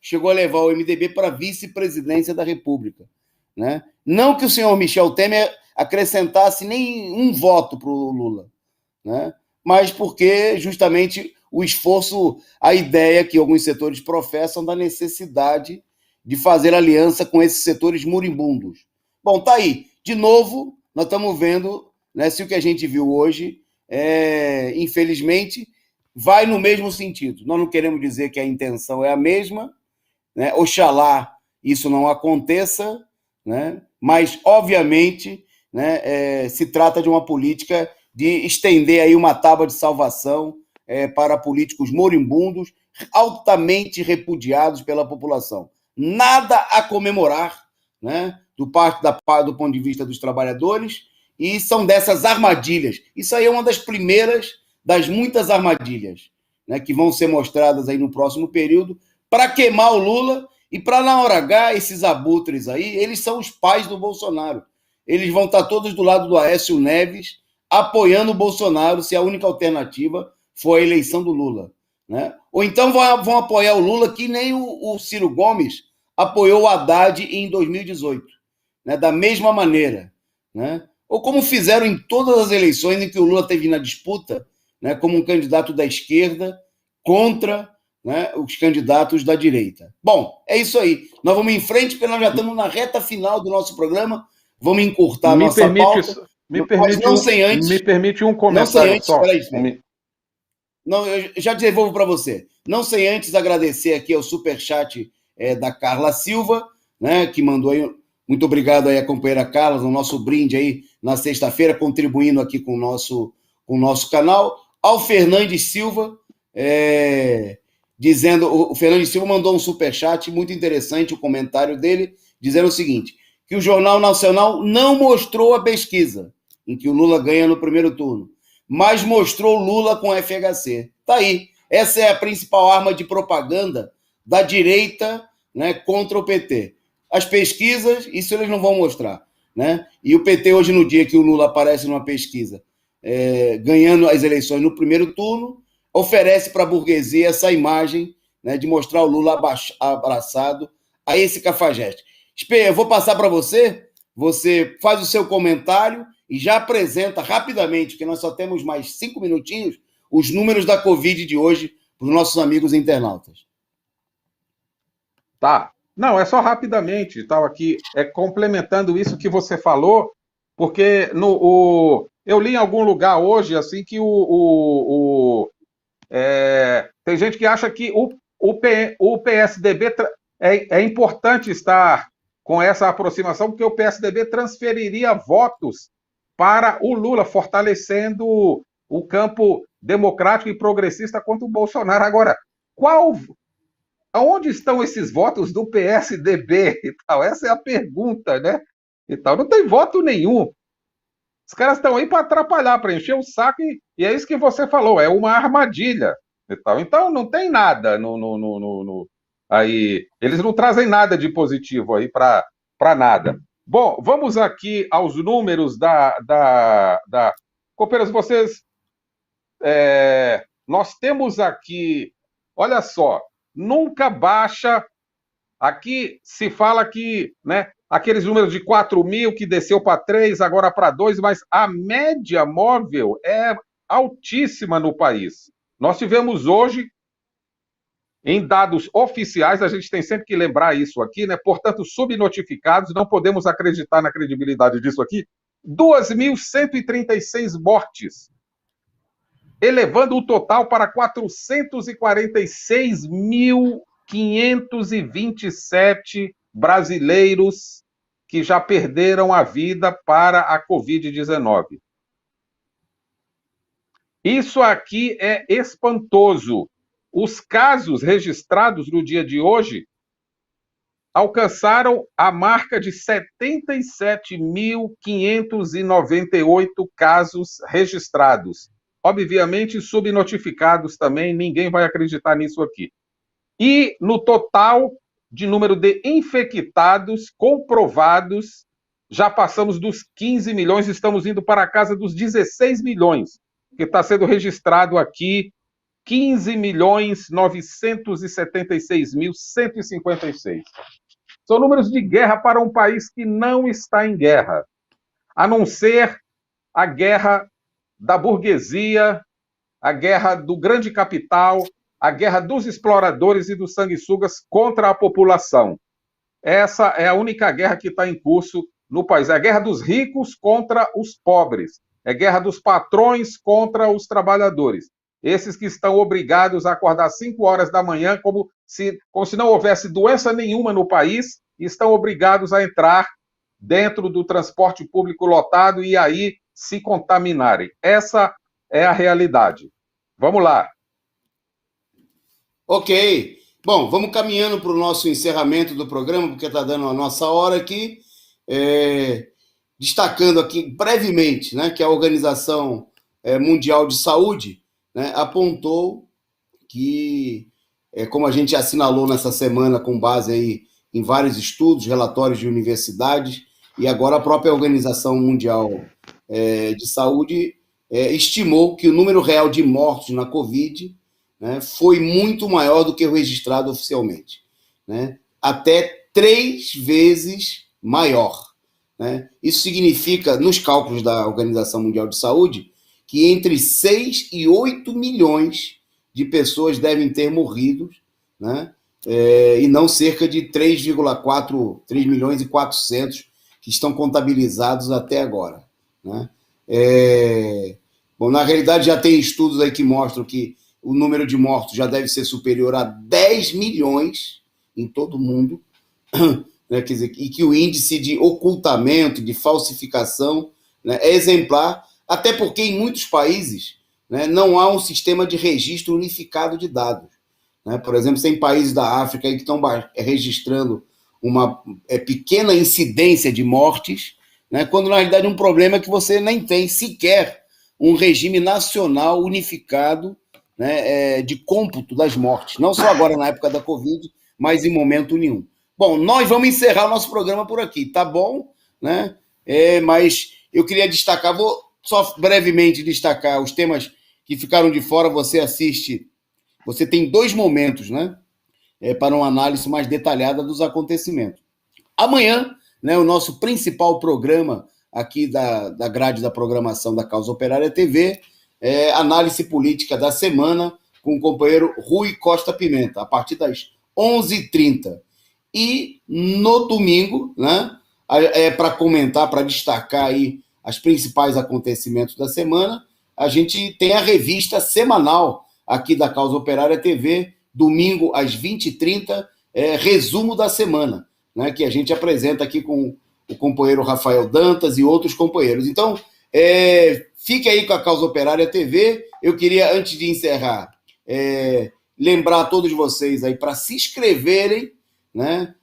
chegou a levar o MDB para a vice-presidência da República, né? Não que o senhor Michel Temer acrescentasse nem um voto para o Lula, né? Mas porque justamente o esforço, a ideia que alguns setores professam da necessidade de fazer aliança com esses setores moribundos. Bom, tá aí. De novo, nós estamos vendo, né, se o que a gente viu hoje, infelizmente, vai no mesmo sentido. Nós não queremos dizer que a intenção é a mesma, né? Oxalá isso não aconteça, né? Mas, obviamente, né, se trata de uma política de estender aí uma tábua de salvação para políticos moribundos, altamente repudiados pela população. Nada a comemorar, né, do ponto de vista dos trabalhadores, e são dessas armadilhas. Isso aí é uma das primeiras das muitas armadilhas, né, que vão ser mostradas aí no próximo período para queimar o Lula e para, na hora H, esses abutres aí, eles são os pais do Bolsonaro. Eles vão estar todos do lado do Aécio Neves, apoiando o Bolsonaro se a única alternativa for a eleição do Lula, né? Ou então vão apoiar o Lula que nem o Ciro Gomes apoiou o Haddad em 2018, né? Da mesma maneira, né? Ou como fizeram em todas as eleições em que o Lula teve na disputa, né, como um candidato da esquerda contra, né, os candidatos da direita. Bom, é isso aí. Nós vamos em frente, porque nós já estamos na reta final do nosso programa. Vamos encurtar a nossa pauta. Me permite um comentário não sem antes, só. Não, eu já devolvo para você. Não sem antes agradecer aqui ao superchat da Carla Silva, né, que mandou aí. Muito obrigado aí a companheira Carla, no nosso brinde aí na sexta-feira, contribuindo aqui com o nosso canal. Ao Fernandes Silva, o Fernandes Silva mandou um superchat muito interessante, o comentário dele, dizendo o seguinte, que o Jornal Nacional não mostrou a pesquisa em que o Lula ganha no primeiro turno, mas mostrou Lula com FHC. Tá aí. Essa é a principal arma de propaganda da direita, né, contra o PT. As pesquisas, isso eles não vão mostrar, né? E o PT hoje, no dia que o Lula aparece numa pesquisa, ganhando as eleições no primeiro turno, oferece para a burguesia essa imagem, né, de mostrar o Lula abraçado a esse cafajeste. Eu vou passar para você faz o seu comentário e já apresenta rapidamente, porque nós só temos mais 5 minutinhos, os números da Covid de hoje para os nossos amigos internautas. Tá. Não, é só rapidamente, estava aqui complementando isso que você falou, porque eu li em algum lugar hoje assim que tem gente que acha que o PSDB é importante estar com essa aproximação, porque o PSDB transferiria votos para o Lula, fortalecendo o campo democrático e progressista contra o Bolsonaro. Agora, aonde estão esses votos do PSDB e tal? Essa é a pergunta, né? E tal. Não tem voto nenhum. Os caras estão aí para atrapalhar, para encher o saco, e é isso que você falou, é uma armadilha. E tal. Então não tem nada aí. Eles não trazem nada de positivo aí para nada. Bom, vamos aqui aos números da Cooperas, vocês. Nós temos aqui, olha só, nunca baixa. Aqui se fala que, né, aqueles números de 4 mil que desceu para 3, agora para 2, mas a média móvel é altíssima no país. Nós tivemos hoje, Em dados oficiais, a gente tem sempre que lembrar isso aqui, né? Portanto, subnotificados, não podemos acreditar na credibilidade disso aqui. 2.136 mortes, elevando o total para 446.527 brasileiros que já perderam a vida para a Covid-19. Isso aqui é espantoso. Os casos registrados no dia de hoje alcançaram a marca de 77.598 casos registrados. Obviamente, subnotificados também, ninguém vai acreditar nisso aqui. E no total de número de infectados comprovados, já passamos dos 15 milhões, estamos indo para a casa dos 16 milhões, que está sendo registrado aqui 15.976.156. São números de guerra para um país que não está em guerra, a não ser a guerra da burguesia, a guerra do grande capital, a guerra dos exploradores e dos sanguessugas contra a população. Essa é a única guerra que está em curso no país. É a guerra dos ricos contra os pobres. É a guerra dos patrões contra os trabalhadores. Esses que estão obrigados a acordar às 5 horas da manhã, como se não houvesse doença nenhuma no país, e estão obrigados a entrar dentro do transporte público lotado e aí se contaminarem. Essa é a realidade. Vamos lá. Ok. Bom, vamos caminhando para o nosso encerramento do programa, porque está dando a nossa hora aqui. Destacando aqui brevemente, né, que a Organização Mundial de Saúde, né, apontou que, como a gente assinalou nessa semana com base aí em vários estudos, relatórios de universidades, e agora a própria Organização Mundial de Saúde estimou que o número real de mortos na Covid, né, foi muito maior do que o registrado oficialmente, né, até 3 vezes maior. Né? Isso significa, nos cálculos da Organização Mundial de Saúde, que entre 6 e 8 milhões de pessoas devem ter morrido, né? E não cerca de 3,4, 3 milhões e 400 que estão contabilizados até agora. Né? Bom, na realidade, já tem estudos aí que mostram que o número de mortos já deve ser superior a 10 milhões em todo o mundo, né? Quer dizer, e que o índice de ocultamento, de falsificação, né, é exemplar, até porque em muitos países, né, não há um sistema de registro unificado de dados. Né? Por exemplo, tem países da África aí que estão registrando uma pequena incidência de mortes, né, quando na realidade um problema é que você nem tem sequer um regime nacional unificado, né, de cômputo das mortes, não só agora na época da Covid, mas em momento nenhum. Bom, nós vamos encerrar o nosso programa por aqui, tá bom? Né? Mas eu queria destacar, vou só brevemente destacar os temas que ficaram de fora. Você tem 2 momentos, né, para uma análise mais detalhada dos acontecimentos. Amanhã, né, o nosso principal programa aqui da grade da programação da Causa Operária TV, análise política da semana com o companheiro Rui Costa Pimenta, a partir das 11h30. E no domingo, né, para comentar, para destacar aí os principais acontecimentos da semana, a gente tem a revista semanal aqui da Causa Operária TV, domingo às 20h30, resumo da semana, né, que a gente apresenta aqui com o companheiro Rafael Dantas e outros companheiros. Então, fique aí com a Causa Operária TV. Eu queria, antes de encerrar, lembrar a todos vocês aí para se inscreverem, né,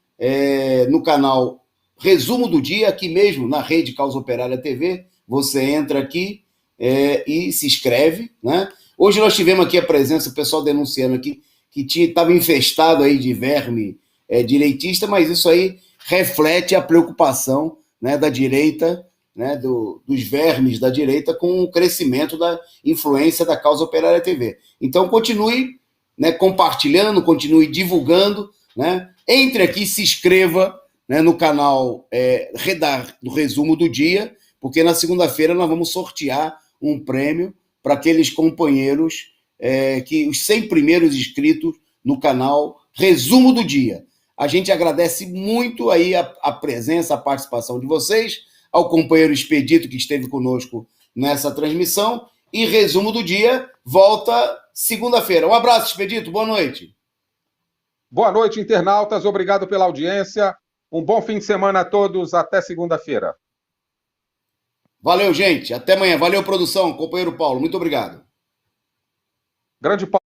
no canal Resumo do Dia, aqui mesmo na rede Causa Operária TV. Você entra aqui e se inscreve, né? Hoje nós tivemos aqui a presença, o pessoal denunciando aqui que estava infestado aí de verme direitista, mas isso aí reflete a preocupação, né, da direita, né, dos vermes da direita com o crescimento da influência da Causa Operária TV. Então continue, né, compartilhando, continue divulgando, né? Entre aqui, se inscreva, né, no canal do Resumo do Dia, porque na segunda-feira nós vamos sortear um prêmio para aqueles companheiros, que os 100 primeiros inscritos no canal Resumo do Dia. A gente agradece muito aí a presença, a participação de vocês, ao companheiro Expedito que esteve conosco nessa transmissão, e Resumo do Dia volta segunda-feira. Um abraço, Expedito, boa noite. Boa noite, internautas, obrigado pela audiência, um bom fim de semana a todos, até segunda-feira. Valeu, gente, até amanhã, valeu, produção, companheiro Paulo, muito obrigado. Grande Paulo.